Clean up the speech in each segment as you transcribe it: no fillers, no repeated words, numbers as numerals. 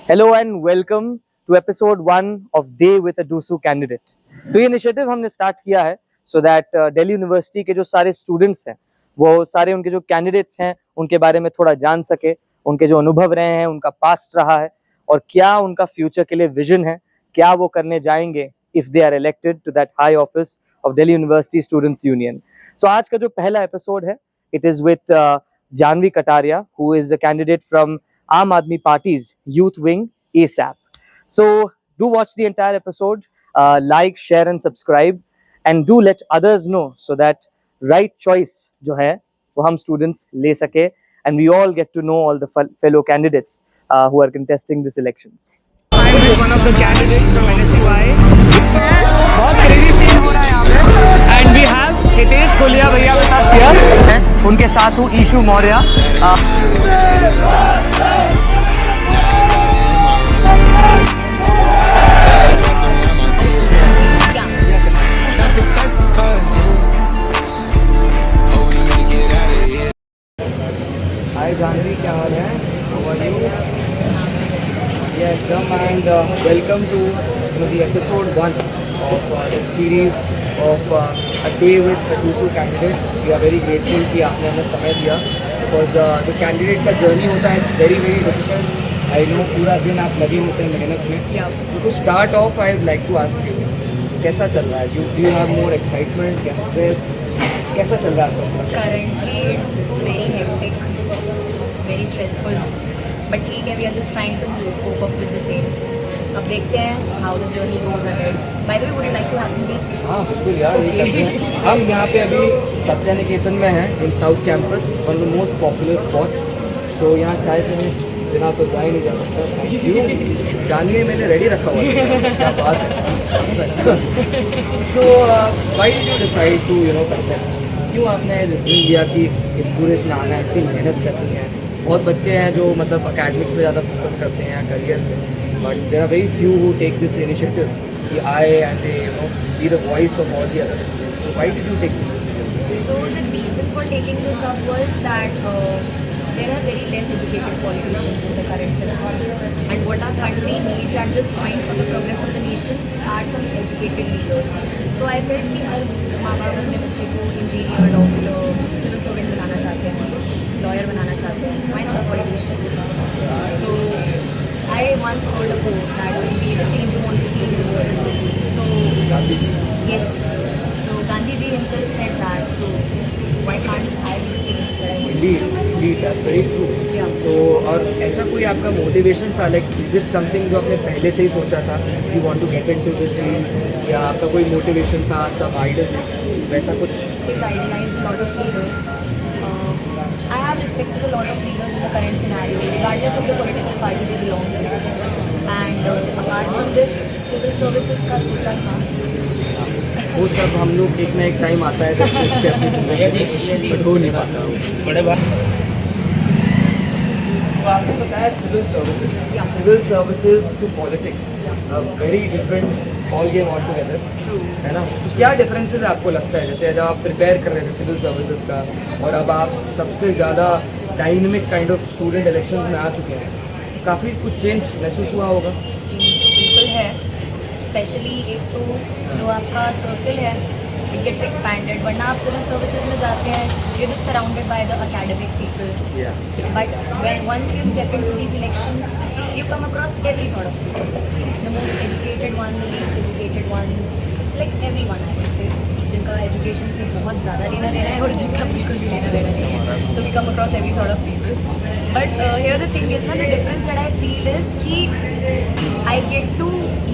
Hello and welcome to episode 1 of day with a DUSU candidate. तो ये initiative हमने start किया है सो दैट दिल्ली यूनिवर्सिटी के जो सारे स्टूडेंट्स हैं वो सारे उनके जो कैंडिडेट्स हैं उनके बारे में थोड़ा जान सके, उनके जो अनुभव रहे हैं, उनका पास्ट रहा है और क्या उनका फ्यूचर के लिए विजन है, क्या वो करने जाएंगे if they are elected to that high office of Delhi University students union. So आज का जो पहला एपिसोड है it is with Janhvi Kataria who is a candidate from Aam Aadmi Party's Youth Wing ASAP. So do watch the entire episode, like, share and subscribe, and do let others know so that right choice जो है वो हम students ले सके and we all get to know all the fellow candidates who are contesting these elections. I'm with one of the candidates from NSUI. बहुत crazy scene हो रहा है यहाँ पे and we have Hitesh Gulia भैया with us here. उनके साथ हूँ ईशु मौर्य. Hi Janvi, क्या हाल है? How are you? Yes, come and welcome to the episode 1 of this series of a day with the DUSU candidate. We are very grateful कि आपने हमें समय दिया because the candidate का journey होता है very difficult. I know पूरा दिन आप लगे होते हैं मेहनत में. To start off, I would like to ask you, कैसा चल रहा है? Do you have more excitement या stress? कैसा चल रहा है आपका? Currently, it's very hectic, very stressful. But ठीक है, we are just trying to cope up with the same. अब देखते हैं how the journey goes ahead. By the way, would you like to have some tea? हाँ बिल्कुल यार, ये करते हैं. हम यहाँ पे अभी सत्या निकेतन में हैं in South Campus, one of the most popular spots. तो यहाँ चाय पीने बिना तो जा ही नहीं जा सकता. क्यों जानवी मैंने रेडी रखा हुआ है, क्या बात है. So why did you decide to contest? क्यों आपने डिसीजन लिया कि इस पूरे इसमें आना है, इतनी मेहनत करनी है? बहुत बच्चे हैं जो मतलब अकेडमिक्स पे ज़्यादा फोकस करते हैं करियर पे, but there are very few who take this initiative कि आए and they be the voice of all the other students. So why did you take this? So the reason for taking this up was that there are very less educated politicians in the current scenario, and what our country needs at this point for the progress of the nation are some educated leaders. So I felt कि हर माँ बाप अपने बच्चे को engineer, doctor, civil servant बनाना चाहते हैं, lawyer बनाना चाहते हैं. Why not a politician? So I once heard a quote that will be the change you want to see in the world. So yes, so Gandhi ji himself said that. So why can't I be changed that I want? Indeed, that's very true. Yeah. तो और ऐसा कोई आपका motivation था, like is it something जो आपने पहले से ही सोचा था you want to get into this field, या आपका कोई मोटिवेशन था, सब आइडल वैसा कुछ? Is idolize a lot of leaders. I have respect for a lot of leaders in the current scenario, regardless of the political party they belong to. And apart from this, civil services का सोचा था. वो सब हम लोग एक ना एक टाइम आता है जब सोचते हैं अपनी जिंदगी बट हो नहीं पाता. बड़े बात तो आपने बताया civil services to politics, very different all game all together, है ना? तो क्या डिफरेंसेस आपको लगता है, जैसे जब आप प्रिपेयर कर रहे थे सिविल सर्विसेज का और अब आप सबसे ज़्यादा dynamic kind of student elections में आ चुके हैं, काफ़ी कुछ चेंज महसूस हुआ होगा? बिल्कुल है. स्पेशली एक तो जो आपका सर्कल है इट गेट्स एक्सपैंडेड. वरना आप सिविल सर्विसेज में जाते हैं, you just surrounded by the academic people. But when once you step into these elections you come across every sort of people, the most educated one, the least educated one, like everyone I would say, जिनका education से बहुत ज़्यादा लेना देना है और जिनका बिल्कुल भी लेना देना नहीं है. So we come across every sort of people. But here the thing is ना, the difference that I feel is कि I get to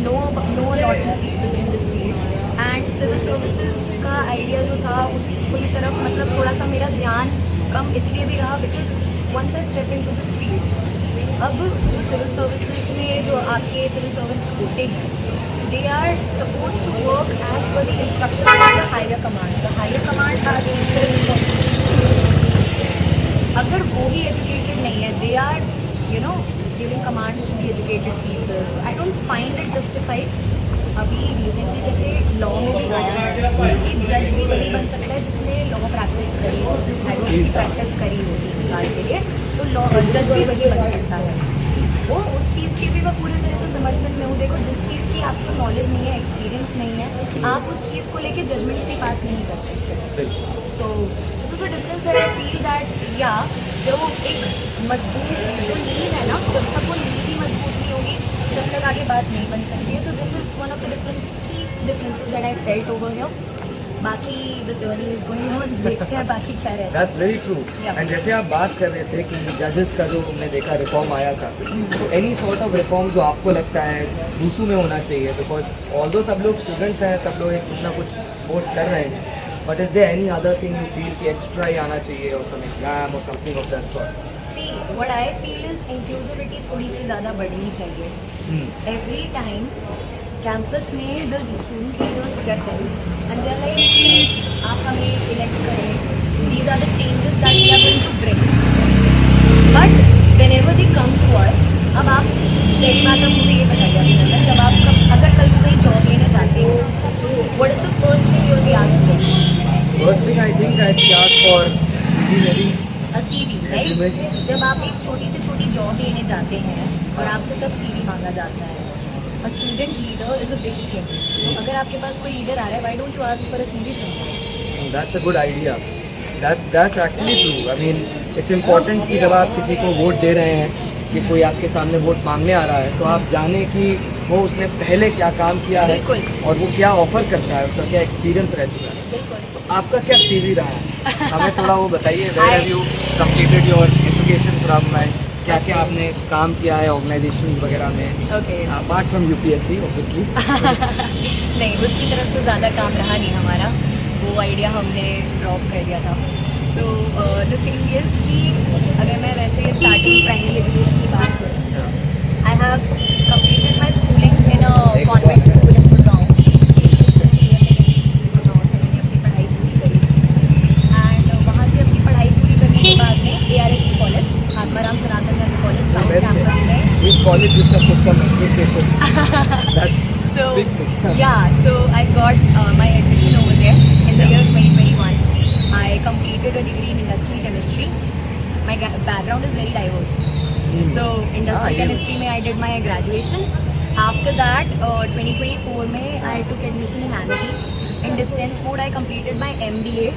know a lot of people in this field, and civil services का idea जो था उसको की तरफ मतलब थोड़ा सा मेरा ध्यान कम इसलिए भी रहा because once I step into this field, अब जो सिविल सर्विसेज में जो आपके सिविल सर्वेंट्स होते हैं they are supposed to work as per the instructions of the higher command. The higher command are अगर वो ही एजुकेटेड नहीं है, they are giving commands to the educated people. So I don't find it justified. अभी recently जैसे law में भी आया है कि जज भी वही बन सकता है जिसने लॉ प्रैक्टिस करी हो, एडवोकेसी प्रैक्टिस करी हो 3 साल के लिए, तो लॉ जज भी वही बन सकता है. वो उस चीज़ के भी मैं पूरी तरह से समर्थन में हूँ। देखो, जिस चीज़ की आपको नॉलेज नहीं है, एक्सपीरियंस नहीं है, आप उस चीज़ को लेके जजमेंट्स भी पास नहीं कर सकते। सो this is a difference that I feel that या जो एक मजबूत जो नींव है ना, जब तक वो नींव ही मजबूत नहीं होगी तब तक आगे बात नहीं बन सकती है। So this is one of the differences that I felt over here. बाकी the journey is going on, देखते हैं बाकी क्या रहता है। That's very true. Yeah. And जैसे आप बात कर रहे थे कि जजेस का जो हमने देखा रिफॉर्म आया था, तो एनी सॉर्ट ऑफ रिफॉर्म जो आपको लगता है दूसू में होना चाहिए, बिकॉज ऑल्दो सब लोग स्टूडेंट्स हैं, सब लोग एक कुछ ना कुछ कोर्स कर रहे हैं, but is there any other thing you feel कि एक्स्ट्रा ही आना चाहिए और सम एग्जाम और something of that sort? See, what I feel is inclusivity थोड़ी सी ज़्यादा बढ़नी चाहिए। Every time कैंपस में the student leaders step in and they're like कि आप हमें elect करें, these are the changes that we are going to bring, but whenever they come to us, अब आप पहली बात अब मुझे ये बताइए अभी, जब आप अगर कल को कहीं जॉब लेने जाते हो, what is the first thing you will be asked for? First thing I think I ask for maybe A CV, right? जब आप एक छोटी से छोटी जॉब लेने जाते हैं और आपसे तब CV मांगा जाता है। A student leader is a big thing. तो अगर आपके पास कोई लीडर आ रहा है, why don't you ask for a CV from him? That's a good idea. That's actually true. I mean, it's important कि जब आप किसी को वोट दे रहे हैं, कि कोई आपके सामने वोट मांगने आ रहा है, तो आप जाने कि वो उसने पहले क्या काम किया है और वो क्या ऑफर करता है, उसका क्या एक्सपीरियंस रह चुका है। बिल्कुल। आपका क्या CV रहा है? हमें थोड़ा वो बताइए, where have you completed your education from, क्या क्या आपने काम किया है ऑर्गेनाइजेशन वगैरह में, Okay. Apart from UPSC obviously? नहीं, उसकी तरफ तो ज़्यादा काम रहा नहीं हमारा, वो आइडिया हमने ड्रॉप कर दिया था। सो द थिंग इज़ कि अगर मैं वैसे स्टार्टिंग प्राइमरी एजुकेशन की बात करूँ, I have completed my schooling in a convent school इन गुड़गांव। अपनी पढ़ाई पूरी करी एंड वहाँ से अपनी पढ़ाई पूरी करने के बाद में ARSP कॉलेज, आत्माराम सनातन गांधी कॉलेज साउथ कैंपस में। Which college जिसका खुद का metro station? That's So big thing. yeah, so I got my admission over there in the year 2021. I completed a degree in industrial chemistry. My background is very diverse. So industrial yeah. chemistry में I did my graduation. After that, 2024 में I took admission in Amity. In distance mode, I completed my MBA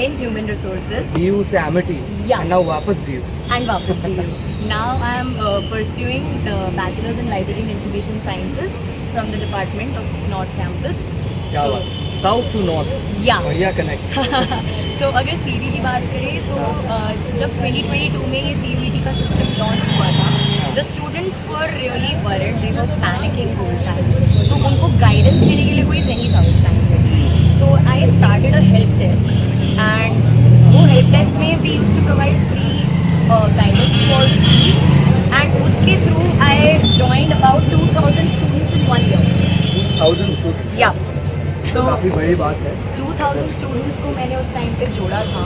in human resources. DU से Amity. Yeah. And now वापस DU. And वापस DU. Now I am pursuing the Bachelor's in Library and Information Sciences from the Department of North Campus. क्या So, बात? South to North. Yeah. बढ़िया connect. So अगर CV की बात करें तो जब 2022 में ये CUET का सिस्टम लॉन्च हुआ था, the students were really worried, they were panicking whole time. So उनको गाइडेंस देने के लिए कोई नहीं था उस टाइम पे। So I started a help desk and वो help desk में we used to provide free guidance for students and उसके through I joined about 2000 students in 1 year. 2000 students. Yeah. So काफी बड़ी बात है. 2000 स्टूडेंट्स को मैंने उस टाइम पे जोड़ा था,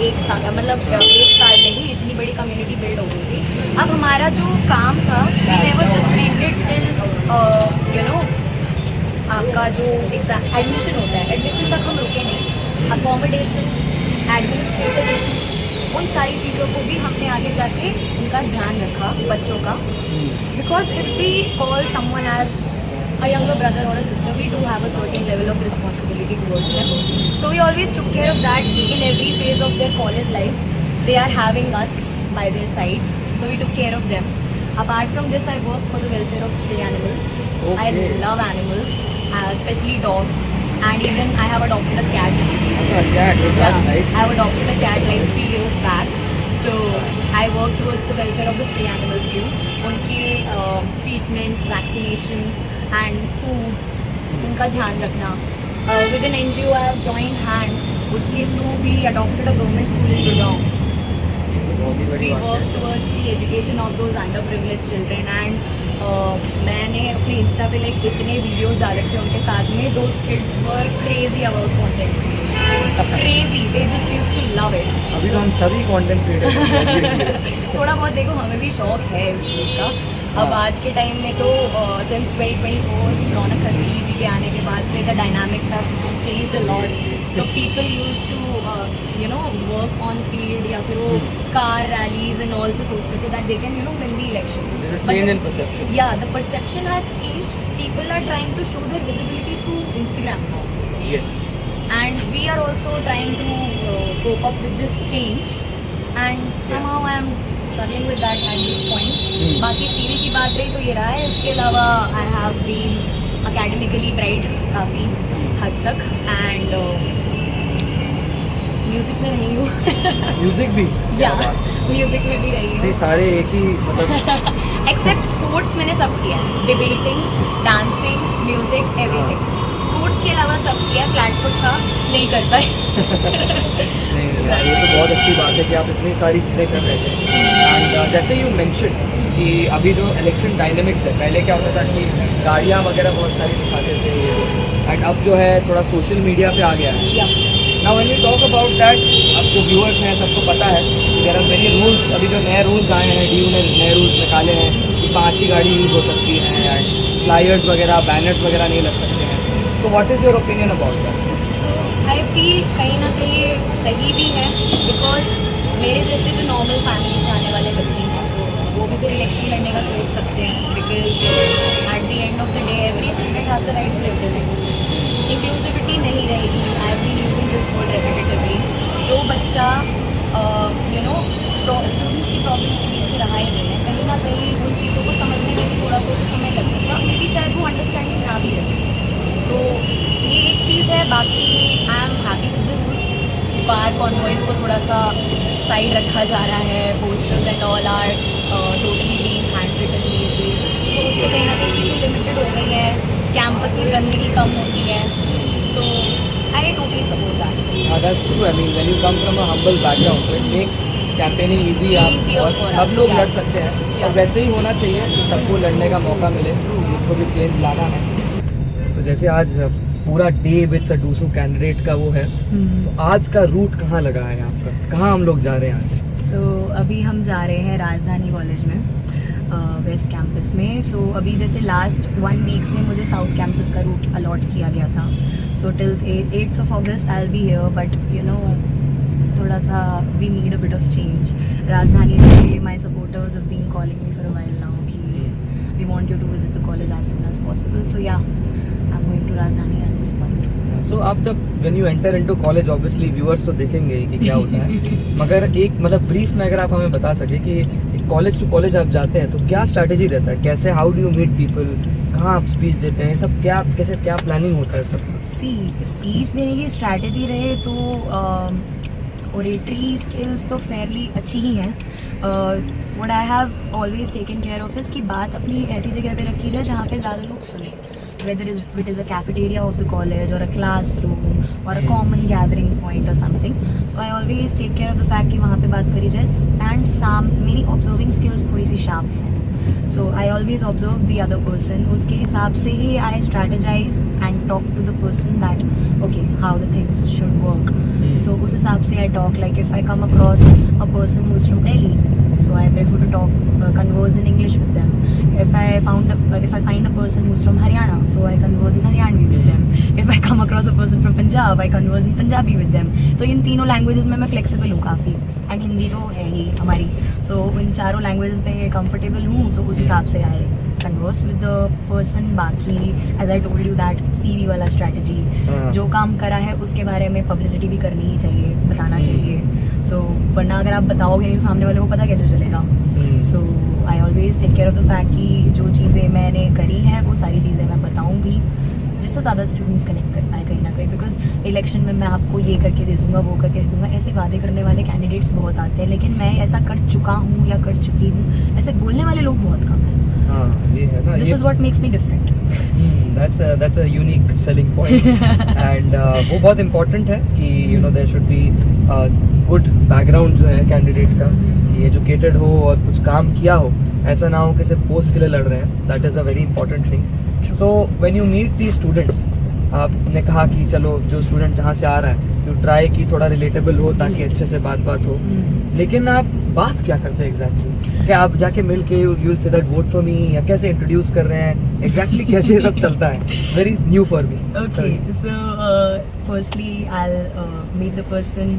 एक साल मतलब एक साल में ही इतनी बड़ी कम्युनिटी बिल्ड हो गई थी। अब हमारा जो काम था, we never just ended till you know आपका जो एडमिशन होता है, एडमिशन तक हम रुके नहीं। अकोमोडेशन, एडमिनिस्ट्रेटिव इशूज़, उन सारी चीज़ों को भी हमने आगे जाके उनका ध्यान रखा बच्चों का, because if we call someone as a younger brother or a sister, we do have a certain level of responsibility towards them. So we always took care of that in every phase of their college life. They are having us by their side, so we took care of them. Apart from this, I work for the welfare of stray animals. Okay. I love animals, especially dogs, and even I have adopted a cat. अच्छा, cat. That's nice. I have adopted a cat like 3 years back. So I work towards the welfare of the stray animals too. उनके treatments, vaccinations and food, उनका ध्यान रखना. With an NGO I have joined hands. उसके through we adopted a government school in Gurgaon. बहुत ही बड़ी We बात work है. towards the education of those underprivileged children and मैंने अपने इंस्टा पे लाइक इतने वीडियोस डाले थे उनके साथ में. Those kids were crazy about content creation. Crazy. They just used to love it. अभी तो हम सभी कंटेंट क्रिएटर थोड़ा बहुत देखो हमें भी शौक है इस चीज़ का. अब आज के टाइम में तो सिंस 2024 रौनक खत्री जी के आने के बाद से the dynamics have changed a lot. So people used to work on field या फिर वो कार रैलीज एंड ऑल से सोचते थे that they can win the elections. Change in perception. Yeah, the perception has changed. People are trying to show their visibility through Instagram now. Yes. And we are also trying to cope up with this change. And somehow I am struggling with that at this point. बाकी CV की बात रही तो ये रहा है. इसके अलावा I have been academically bright काफ़ी हद तक. And म्यूज़िक में रही हूँ. म्यूजिक भी. या म्यूज़िक में भी रही हूँ. नहीं, सारे एक ही मतलब. एक्सेप्ट स्पोर्ट्स मैंने सब किया है. Debating, dancing, music, everything. Sports के अलावा सब किया. फ्लैट फुट था, नहीं कर पाए. नहीं यार, ये तो बहुत अच्छी बात है कि आप इतनी सारी चीज़ें कर रहे थे. एंड जैसे यू मेंशन कि अभी जो इलेक्शन डायनेमिक्स है, पहले क्या होता था कि गाड़ियाँ वगैरह बहुत सारी दिखाते थे, एंड अब जो है थोड़ा सोशल मीडिया पे आ गया है. Now when you talk about that, अब जो व्यूअर्स हैं सबको पता है कि देयर आर मेनी रूल्स. अभी जो नए रूल्स आए हैं, डीयू ने नए रूल्स निकाले हैं कि 5 ही गाड़ी यूज़ हो सकती है, एंड फ्लायर्स वगैरह, बैनर्स वगैरह नहीं लग सकते हैं. तो what is your opinion about that? I feel कहीं ना कहीं सही भी है, बिकॉज मेरे जैसे जो नॉर्मल फैमिली से आने वाले बच्चे हैं वो भी फिर इलेक्शन लड़ने का सोच सकते हैं. Because at the end of the day every student has the right to represent. Inclusivity नहीं रहेगी. I have been using this word repetitively. जो बच्चा स्टूडेंट्स की प्रॉब्लम्स के बीच में रहा ही नहीं है, कहीं ना कहीं उन चीज़ों को समझने में भी थोड़ा सा समय लग सकता है. मे बी शायद वो अंडरस्टैंडिंग ना भी रहे. तो ये एक चीज़ है. बाकी I am happy with the rules. बार कॉन्वॉइस को थोड़ा सा साइड रखा जा रहा है. Posters and all are totally being hand written these days. तो उससे कहीं ना कहीं चीज़ें लिमिटेड हो गई हैं. कैंपस में गंदगी कम होती है. So I totally support that. That's true. I mean, when you come from a humble background, so it makes campaigning easy. Easier और for us, सब लोग yeah. लड़ सकते हैं. Yeah. और वैसे ही होना चाहिए कि सबको लड़ने का मौका मिले, जिसको भी चेंज लाना है. तो जैसे आज पूरा day with a DUSU candidate का वो है, तो आज का रूट कहाँ लगा है आपका? कहाँ हम लोग जा रहे हैं आज? सो अभी हम जा रहे हैं राजधानी कॉलेज में, वेस्ट कैंपस में. सो अभी जैसे लास्ट 1 वीक से मुझे साउथ कैंपस का रूट अलॉट किया गया था. So till 8th of August I will be here. But थोड़ा सा we need a bit of change. Rajdhani से my supporters have been calling me for a while now कि we want you to visit the college as soon as possible. So yeah I am going to Rajdhani at this point. So आप जब when you enter into college, obviously viewers तो देखेंगे ही कि क्या होता है. मगर एक मतलब ब्रीफ में अगर आप हमें बता सके कि कॉलेज टू कॉलेज आप जाते हैं तो क्या स्ट्रैटेजी रहता है, कैसे, how do you meet people, कहाँ आप स्पीच देते हैं, सब क्या, कैसे, क्या प्लानिंग होता है सब? सी स्पीच देने की स्ट्रैटेजी रहे तो ओरेटरी स्किल्स तो फेयरली अच्छी ही हैं. What I have always taken care of इसकी बात अपनी ऐसी जगह पे रखी जाए जहाँ पे ज़्यादा लोग सुने. whether it is a cafeteria of the college or a classroom or a common gathering point or something. So I always take care of the fact कि वहाँ पे बात करी जाए. and मेरी observing skills थोड़ी सी sharp हैं. So I always observe the other person. उसके हिसाब से ही I strategize and talk to the person that okay how the things should work. So उस हिसाब से I talk. Like if I come across a person who's from Delhi, so I prefer to talk converse in English with them. If I find a person who's from Haryana, so I converse in Haryanvi with them. If I come across a person from Punjab, I converse in Punjabi with them. तो इन तीनों languages में मैं flexible हूँ काफ़ी. And Hindi तो है ही हमारी. सो इन चारों लैंग्वेजेस में कंफर्टेबल हूँ. सो उस हिसाब से आए converse with the person. बाकी as I told you that CV वाला strategy, जो काम करा है उसके बारे में publicity भी करनी ही चाहिए, बताना चाहिए. So वरना अगर आप बताओगे नहीं तो सामने वाले को पता कैसे चलेगा. So I always take care of the fact कि जो चीज़ें मैंने करी हैं वो सारी चीज़ें मैं बताऊँगी जिससे ज़्यादा स्टूडेंट्स कनेक्ट कर पाए कहीं ना कहीं. बिकॉज इलेक्शन में मैं आपको ये करके दे दूँगा, वो करके दे दूँगा, ऐसे वादे करने वाले कैंडिडेट्स बहुत आते हैं. लेकिन मैं ऐसा कर चुका हूँ या कर चुकी हूँ ऐसे बोलने वाले लोग बहुत कम हैं. हाँ, ये है ना. This is what makes me different. That's a unique selling point. And वो बहुत important है कि you know there should be good background जो है कैंडिडेट का, कि एजुकेटेड हो और कुछ काम किया हो. ऐसा ना हो कि सिर्फ पोस्ट के लिए लड़ रहे हैं. That is a very important thing. So when you meet these students, आपने कहा कि चलो जो स्टूडेंट जहाँ से आ रहा है यू ट्राई कि थोड़ा रिलेटेबल हो ताकि अच्छे से बात हो. लेकिन आप बात क्या करते हैं एग्जैक्टली? क्या आप जाके मिल के you will say that vote for me, या कैसे इंट्रोड्यूस कर रहे हैं एग्जैक्टली कैसे सब चलता है? Very new for me. Okay, so firstly I'll meet the person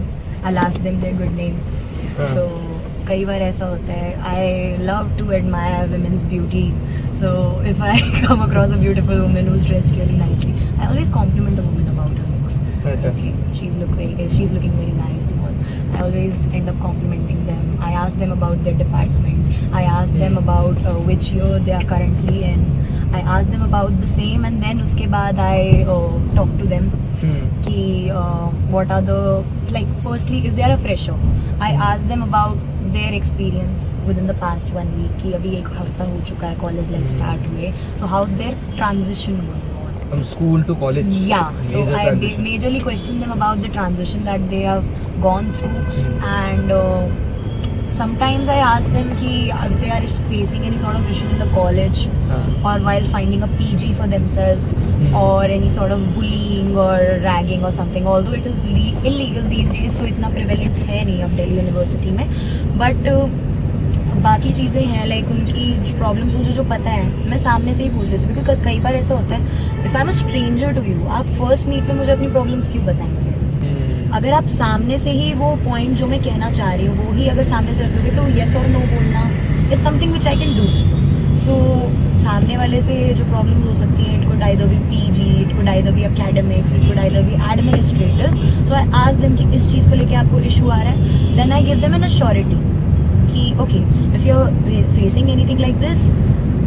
I'll ask them their good name. So कई बार ऐसा होता है. I love to admire women's beauty. So if I come across a beautiful woman who's dressed really nicely, I always compliment the woman about her looks. Okay, she's looking very nice and all. I always end up complimenting them. I ask them about their department. I ask them about which year they are currently in. I ask them about the same, and then उसके बाद I talk to them कि what are the, like, firstly if they are a fresher, I ask them about their experience within the past 1 week कि अभी एक हफ्ता हो चुका है college life start हुए, so how's their transition going on from school to college? Yeah, so Major I transition. majorly question them about the transition that they have gone through, and sometimes I ask them ki if they are facing any sort of issue in the college or while finding a PG for themselves or any sort of bullying or ragging or something, although it is illegal these days, so इतना prevalent है नहीं अब Delhi university में, but बाकी चीज़ें हैं, like उनकी problems मुझे जो पता है मैं सामने से ही पूछ लेती हूँ, क्योंकि कई बार ऐसा होता है if I am a stranger to you, आप फर्स्ट मीट में मुझे अपनी प्रॉब्लम्स क्यों बताएंगे? अगर आप सामने से ही वो पॉइंट जो मैं कहना चाह रही हूँ वो ही अगर सामने से रख दोगे तो येस और नो बोलना is something which I can do. So सामने वाले से जो प्रॉब्लम हो सकती है, it could either be PG, it could either be academics, it could either be administrative. So I ask them कि इस चीज़ को लेके आपको इशू आ रहा है, then I give them an assurity कि okay if you are facing anything like this,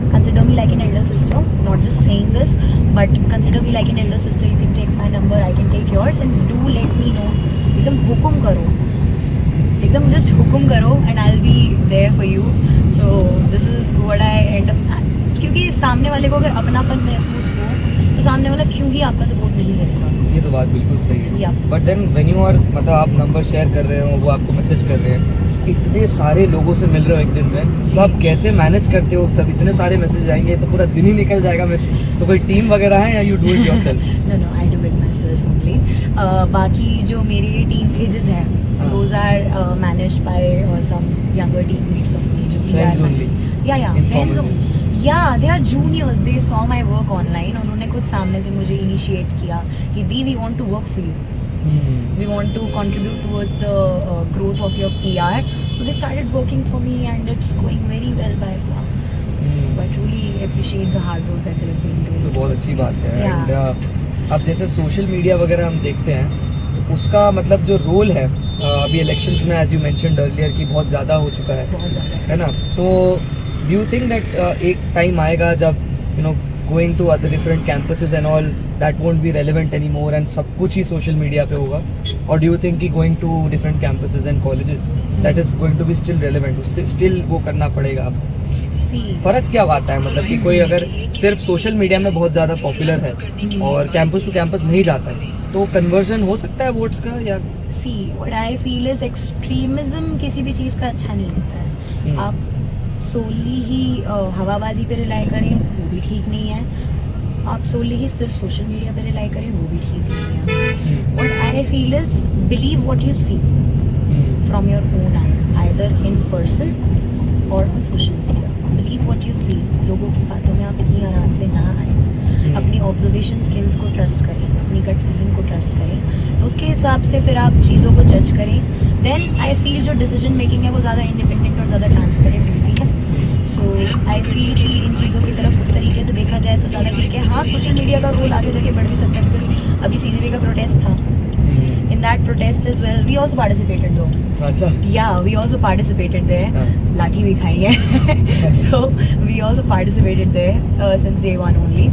consider me like an elder sister, not just saying this, but consider me like an elder sister. You can take my number, I can take yours, and do let me know. एकदम हुकुम करो, एकदम just हुकुम करो, and I'll be there for you. So this is what I end up. क्योंकि सामने वाले को अगर अपनापन महसूस हो तो सामने वाला क्यों ही आपका सपोर्ट नहीं करेगा. ये तो बात बिल्कुल सही है. Yeah. But then when you are, मतलब आप नंबर शेयर कर रहे हो, वो आपको मैसेज कर रहे हैं, इतने सारे लोगों से मिल रहे हो एक दिन में, तो आप कैसे मैनेज करते हो? सब इतने सारे मैसेज आएंगे तो पूरा दिन ही निकल जाएगा मैसेज. तो कोई टीम वगैरह है या you do it yourself? No, I do it myself only. बाकी जो मेरे टीम पेजेस हैं, those are managed by some younger teammates of me. जो Friends only? Yeah, friends Informal? only. Yeah, they are juniors. They saw my work online. उन्होंने खुद सामने से मुझे इनिशिएट किया कि दी we want to work for you. We want to contribute towards the growth of your PR. So they started working for me, and it's going very well by far. So I truly appreciate the hard work that they've been doing. तो बहुत अच्छी बात है. Yeah. And अब जैसे social media वगैरह हम देखते हैं, तो उसका मतलब जो रोल है अभी इलेक्शंस में, एज यू मेंशन्ड अर्लियर, कि बहुत ज़्यादा हो चुका है, बहुत ज़्यादा. है ना? तो डू यू थिंक दैट एक टाइम आएगा जब you know going to other different campuses and all that won't be relevant any more and सब कुछ ही सोशल मीडिया पे होगा? और डू यू थिंक कि going to different campuses and colleges that is going to be still relevant, उससे still वो करना पड़ेगा आपको? फर्क क्या आता है, मतलब कि कोई अगर सिर्फ सोशल मीडिया में बहुत ज़्यादा पॉपुलर है और कैंपस टू कैंपस नहीं जाता है, तो कन्वर्जन हो सकता है वोट्स का? या see what I feel is extremism किसी भी चीज़ का अच्छा नहीं होता है. आप सोली ही हवाबाजी पे रिलाई करें वो भी ठीक नहीं है, आप सोली ही सिर्फ सोशल मीडिया पे रिलाई करें वो भी ठीक नहीं है. What I feel is believe what you see from your own eyes, either in person और on social media. Believe what you see. लोगों की बातों में आप इतनी आराम से ना आए. अपनी ऑब्जर्वेशन स्किल्स को ट्रस्ट करें, अपनी गट फीलिंग को ट्रस्ट करें, उसके हिसाब से फिर आप चीज़ों को जज करें. देन आई फील जो डिसीजन मेकिंग है वो ज़्यादा इंडिपेंडेंट और ज़्यादा ट्रांसपेरेंट होती है. सो आई फील कि इन चीज़ों की तरफ उस तरीके से देखा जाए तो ज़्यादा ठीक है. हाँ, सोशल मीडिया का रोल आगे जाके बढ़ भी सकता है, बिकॉज अभी CJP का प्रोटेस्ट था. In that protest as well, we also participated though. अच्छा. Yeah, we also participated there. लाठी भी खाई है. So we also participated there since day one only.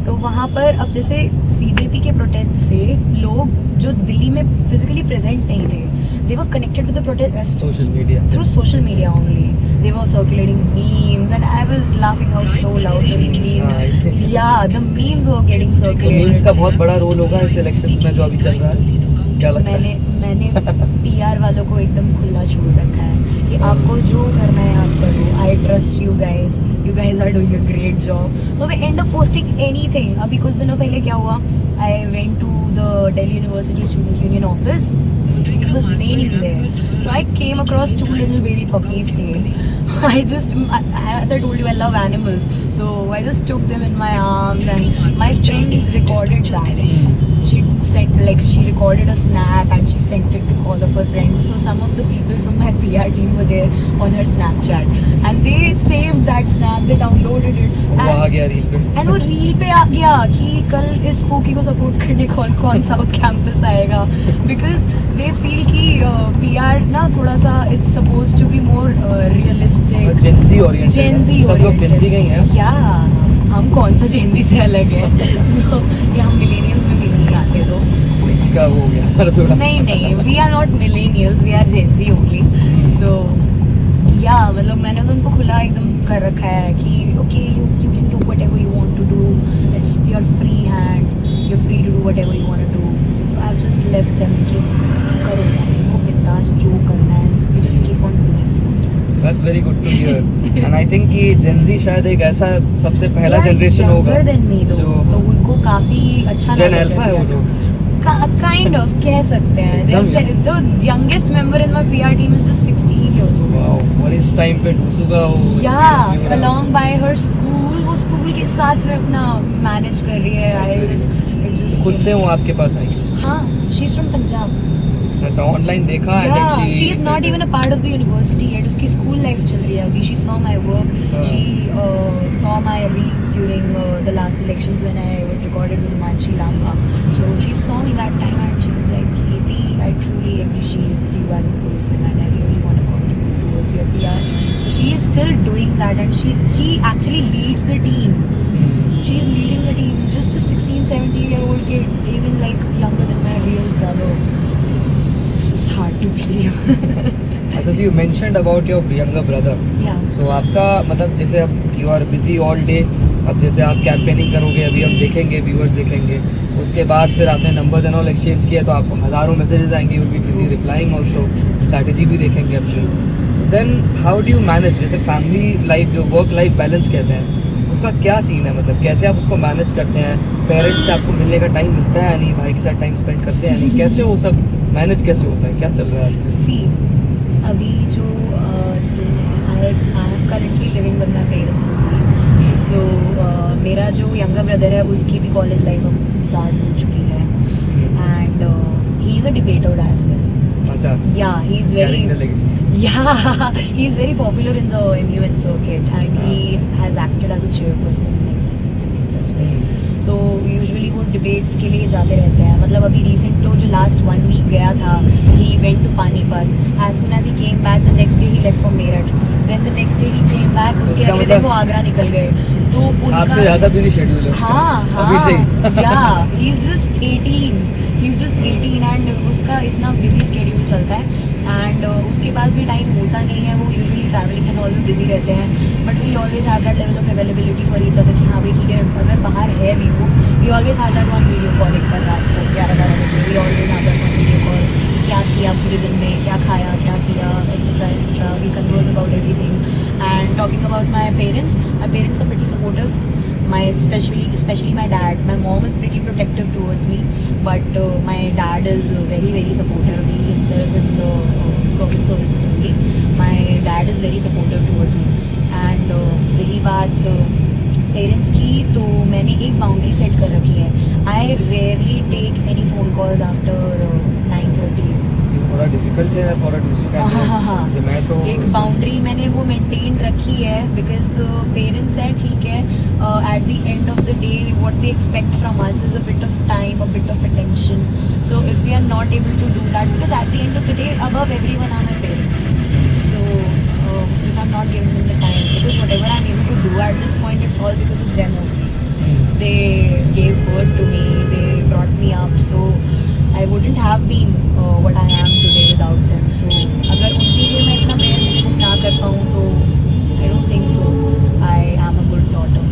तो वहाँ पर अब जैसे CJP के प्रोटेस्ट से लोग जो दिल्ली में फिजिकली प्रेजेंट नहीं थे, they were connected with the protest social media through social media only. They were circulating memes and I was laughing out so loud at the memes. Yeah, the memes were getting circulated. Memes का बहुत बड़ा role होगा इस elections में जो अभी चल रहा है, क्या लगता है? मैंने PR वालों को एकदम खुला छोड़ रखा है कि आपको जो करना है आप करो. I trust you guys are doing a great job. So they end up posting anything. अभी कुछ दिनों पहले क्या हुआ, I went to the Delhi university student union office. It was raining there, so I came across 2 little baby puppies there. As I told you, I love animals, so I just took them in my arms and my friend recorded that. she recorded a snap and she sent it to all of her friends. So some of the people from my PR team were there on her Snapchat and they saved that snap, they downloaded it वो आ गया reel पे। and वो reel पे आ गया कि कल इस spooky को सपोर्ट करने कौन साउथ कैंपस आएगा, because they feel कि PR ना थोड़ा सा it's supposed to be more realistic, Gen Z oriented, Gen-Z सब लोग oriented. जेंजी के ही हैं। क्या हम कौन सा जेंजी से अलग है? So, ये हम मिलेनियल्स में भी नहीं आते तो बीच का वो हो गया हमारा थोड़ा। नहीं we are not millennials, we are Gen Z only. So yeah मतलब मैंने तो उनको खुला एकदम कर रखा है कि okay you can do whatever you want to do, it's your free hand, you free to do whatever you want to do. So I have just left them कि करो तुमको बिंदास जो करना है, you just keep on doing. That's very good to hear. And I think कि Gen Z शायद एक ऐसा सबसे पहला जनरेशन होगा देन मी जो तो उनको काफी अच्छा Gen knowledge Alpha है वो लोग। काइंड ऑफ कह सकते हैं। The youngest member in my PR team is just 16 years old. Wow, और इस टाइम पे डूसू का वो या experience भी हो रहा है। along by her school, वो स्कूल के साथ में अपना मैनेज कर रही है। I just खुद से वो आपके पास आई? हाँ, she's from Punjab. अच्छा, ऑनलाइन देखा and Yeah, then she is not even a part of the university yet. उसकी school life चल रही है अभी. She saw my work. हाँ. She saw my reels during the last elections when I was recorded with Manshi Lamba. So she saw me that time and she was like, Kirti, I truly appreciate you as a person and I really want to contribute towards your PR. So she is still doing that and she actually leads the team. She is leading the team. Just a 16-17-year-old kid, even like younger than my real brother. It's just hard to believe. अच्छा, so you mentioned about your younger brother. Yeah. So आपका मतलब जैसे अब you are busy all day, अब जैसे आप campaigning करोगे, अभी हम देखेंगे, व्यूअर्स देखेंगे, उसके बाद फिर आपने नंबर्स एंड ऑल एक्सचेंज किया तो आपको हज़ारों मैसेजेस आएंगे, you will be busy replying also, strategy भी देखेंगे अपनी। Then how do you manage, जैसे फैमिली लाइफ जो वर्क लाइफ बैलेंस कहते हैं, उसका क्या सीन है, मतलब कैसे आप उसको मैनेज करते हैं? पेरेंट्स से आपको मिलने का टाइम मिलता है या नहीं? भाई के साथ टाइम स्पेंड करते हैं नहीं? कैसे वो सब मैनेज कैसे होता है, क्या चल रहा है आजकल? सी अभी जो सीन है, I am currently living with my parents only. So मेरा जो यंगर ब्रदर है उसकी भी कॉलेज लाइफ स्टार्ट हो चुकी है and he is a debater as well. अच्छा, yeah he is carrying the very legacy. Yeah, he's very popular in the MUN circuit and he has acted as a chairperson in many debates as well. So usually वो debates के लिए जाते रहते हैं, मतलब अभी recent तो जो last 1 week गया था, he went to Panipat. As soon as he came back, the next day he left for Meerut. Then the next day he came back, उसके उसका अगले दिन मतलब वो आगरा निकल गए। तो उनका आपसे ज़्यादा बिजी शेड्यूल है उसका। हाँ अभी से ही। yeah, he's just 18 and उसका इतना बिजी स्केड्यूल चलता है एंड उसके पास भी टाइम होता नहीं है, वो यूजुअली ट्रैवलिंग एंड ऑल में बिजी रहते हैं, but we always have that level of availability for each other कि हाँ भाई ठीक है, अगर बाहर है भी वो, we always have that one video call एक बार रात को 11-12 बजे, we always have that one video call, क्या किया पूरे दिन में, क्या खाया, क्या किया, etcetera, we converse about everything. And talking about my parents are pretty supportive. Especially my dad. My mom is pretty protective towards me, but my dad is very supportive. He himself is in the government services only. My dad is very supportive towards me. And रही बात parents की, तो मैंने एक boundary set कर रखी है। I rarely take any phone calls after 9:30. थोड़ा डिफिकल्ट है फॉर अ डूसू कैंडिडेट, जैसे मैं तो एक बाउंड्री मैंने वो मेंटेन रखी है बिकॉज पेरेंट्स हैं, ठीक है, at the end of the day what they expect from us is a bit of time, a bit of attention. So if we are not able to do that, because at the end of the day above everyone are my parents, so if I am not giving them the time, because whatever I am able to do at this point it's all because of them only. They gave birth to me, they brought me up, so I wouldn't have been what I am today without them. So अगर उनके लिए मैं इतना bare minimum ना कर पाऊँ तो I don't think so I am a good daughter.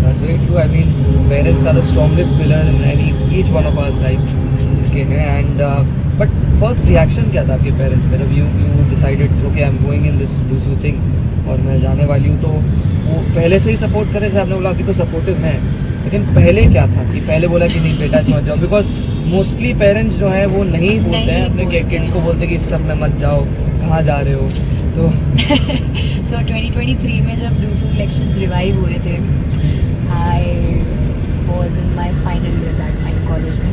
That's very true. I mean, parents are the strongest pillar in each one of our lives. के हैं and but first reaction क्या था आपके parents का जब you decided okay I'm going in this DUSU thing और मैं जाने वाली हूँ? तो वो पहले से ही सपोर्ट करे, जैसे आपने बोला अभी तो सपोर्टिव हैं, लेकिन पहले क्या था कि पहले बोला कि नहीं बेटा इसमें मत जाओ? बिकॉज मोस्टली पेरेंट्स जो हैं वो नहीं बोलते हैं अपने किड्स को, बोलते कि इस सब में मत जाओ, कहाँ जा रहे हो? तो So 2023 में जब डूसू इलेक्शंस रिवाइव हुए थे, I was in my final year that time college में,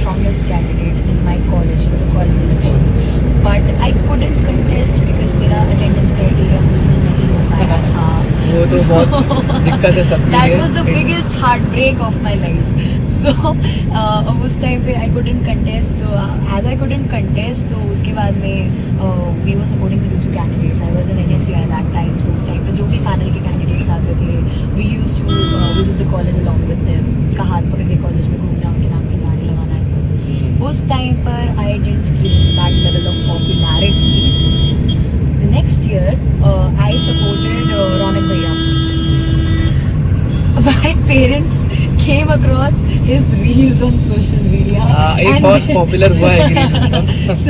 strongest candidate in my college for the college elections, but I couldn't contest because मेरा attendance criteria fulfill नहीं हो पाया था. वो तो बहुत दिक्कत है सबके लिए. That was the biggest heartbreak of my life. So उस टाइम पे I couldn't contest. So as I couldn't contest, तो उसके बाद में we were supporting the DUSU candidates. I was in NSUI at that time. So उस time पे जो भी पैनल के candidates आते थे, we used to visit the college along with them. का हाथ पकड़ के कॉलेज में घूमना, उनके नाम के नारे लगाना है. उस टाइम पर I didn't give that level of popularity. The next year, I supported Ronak Bhaiya. My parents came across his reels on social media. एक बहुत पॉपुलर हुआ है.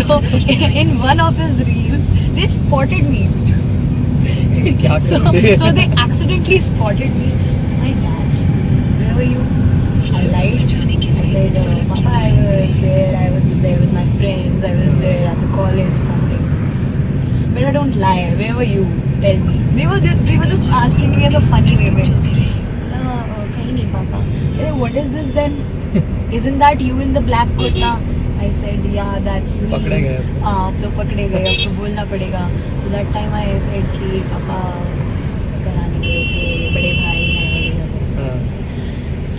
So in one of his reels, they spotted me. क्या So करें? they accidentally spotted me. My dad, where were you? I lied. I said, Papa, I was there with my friends. I was there at the college or something. But I don't lie. Where were you? Tell me. They were just asking me as a funny way. Kahin nahi, Papa. They said, what is this then? Isn't that you in the black kurta? I said, yeah, that's me. पकड़े गए. अब तो पकड़े गए, अब तो बोलना पड़ेगा. So that time I said कि पापा कराने गए थे, बड़े भाई हैं.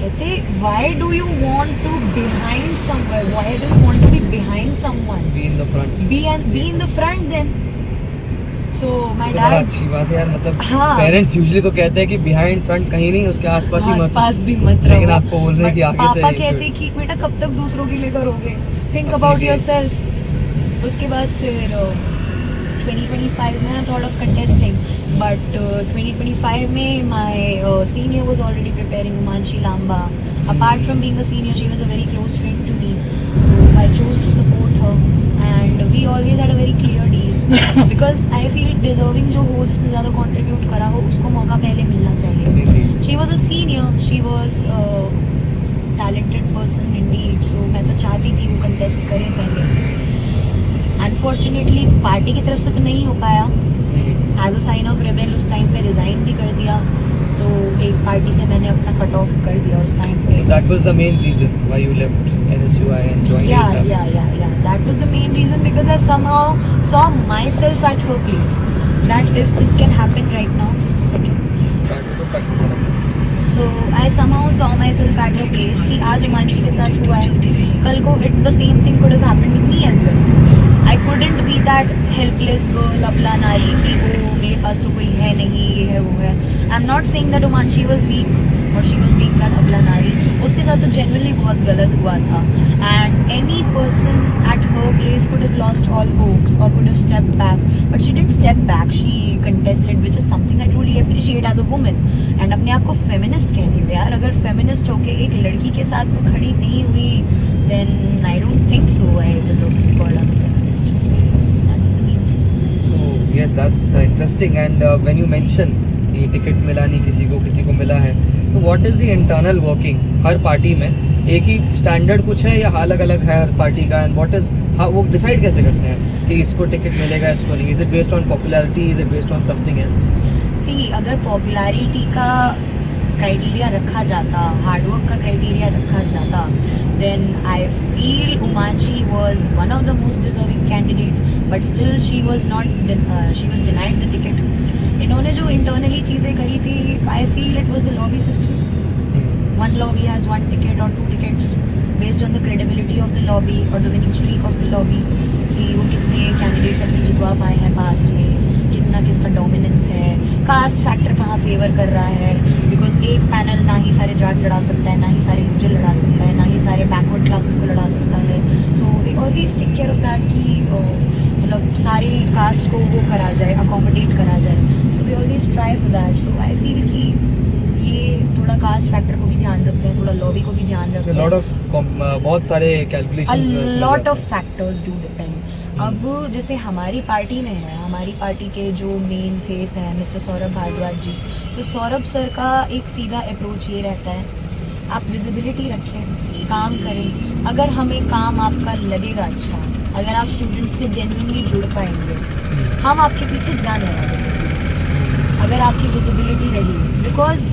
कहते, why do you want to behind someone? Why do you want to be behind someone? Be in the front. Be in the front then. So my तो बड़ा dad. अच्छी बात है यार. मतलब हाँ. पेरेंट्स यूजुअली तो कहते हैं कि बिहाइंड फ्रंट कहीं नहीं, उसके आसपास ही मत. आसपास भी मत रहो. लेकिन आपको बोल रहे हैं कि आगे से. पापा कहते कि बेटा कब तक दूसरों के लिए करोगे? Think about yourself. उसके बाद फिर 2025 में I thought of contesting, but 2025 में my senior was already preparing, Umanshi Lamba. Apart from being a senior, she was a very close friend to me, so I chose to support her, and we always had a very clear deal because I feel deserving जो हो, जिसने ज़्यादा contribute करा हो, उसको मौका पहले मिलना चाहिए. She was a senior, she was a talented person indeed, so मैं तो चाहती थी वो contest करे पहले. Unfortunately पार्टी की तरफ से तो नहीं हो पाया. As a sign of rebel उस टाइम पे resign भी कर दिया, तो एक पार्टी से मैंने अपना cut off कर दिया उस टाइम पे. That was the main reason why you left NSUI and joined ASAP. Yeah. That was the main reason because I somehow saw myself at her place. That if this can happen right now, just a second. So I somehow saw myself at her place कि आज उमांशी के साथ हुआ है, कल को the same thing could have happened with me as well. I couldn't be that helpless girl, अबला नारी कि वो मेरे पास तो कोई है नहीं, ये है वो है. I'm not saying that Umanshi was weak or she was being that अबला नारी. उसके साथ तो genuinely बहुत गलत हुआ था. And any person at her place could have lost all hopes or could have stepped back. But she didn't step back. She contested, which is something I truly appreciate as a woman. And अपने आप को feminist कहती हूँ यार. अगर feminist होके एक लड़की के साथ वो खड़ी नहीं हुई, then I don't think so I deserve to be called as a feminist. So that was the main thing. So yes, that's interesting. And when you mention कि टिकट मिला नहीं किसी को मिला है, तो what is the internal working? Her party में एक ही स्टैंडर्ड कुछ है या अलग अलग है हर पार्टी का? एंड what is वो डिसाइड कैसे करते हैं कि इसको टिकट मिलेगा, इसको नहीं? Is it based on popularity, is it based on something else? See अगर पॉपुलैरिटी का क्राइटेरिया रखा जाता, हार्डवर्क का क्राइटेरिया रखा जाता, then I feel Umanshi was one of the most deserving candidates, but still she was denied the ticket. इन्होंने जो internally चीज़ें करी थी, I feel it was the lobby system. One lobby has one ticket or two tickets based on the credibility of the lobby or the winning streak of the lobby, कि वो कितने candidates अपने जितवा पाए हैं past में, कितना किसका dominance है, कास्ट फैक्टर कहाँ फेवर कर रहा है. बिकॉज एक पैनल ना ही सारे जाट लड़ा सकता है, ना ही सारे यूजर लड़ा सकता है, ना ही सारे बैकवर्ड क्लासेस को लड़ा सकता है. So they always take care of that कि मतलब सारे कास्ट को वो करा जाए, अकोमोडेट करा जाए. So they always try for that. So I feel कि ये थोड़ा कास्ट फैक्टर को भी ध्यान रखते हैं, थोड़ा लॉबी को भी ध्यान रखते हैं. लॉट ऑफ बहुत सारे calculations, lot of factors do depend. अब जैसे हमारी पार्टी में है, हमारी पार्टी के जो मेन फेस हैं मिस्टर सौरभ भारद्वाज जी, तो सौरभ सर का एक सीधा अप्रोच ये रहता है, आप विजिबिलिटी रखें, काम करें. अगर हमें काम आपका लगेगा अच्छा, अगर आप स्टूडेंट से जेन्युइनली जुड़ पाएंगे, हम आपके पीछे जाने वाले हैं अगर आपकी विजिबिलिटी रही. Because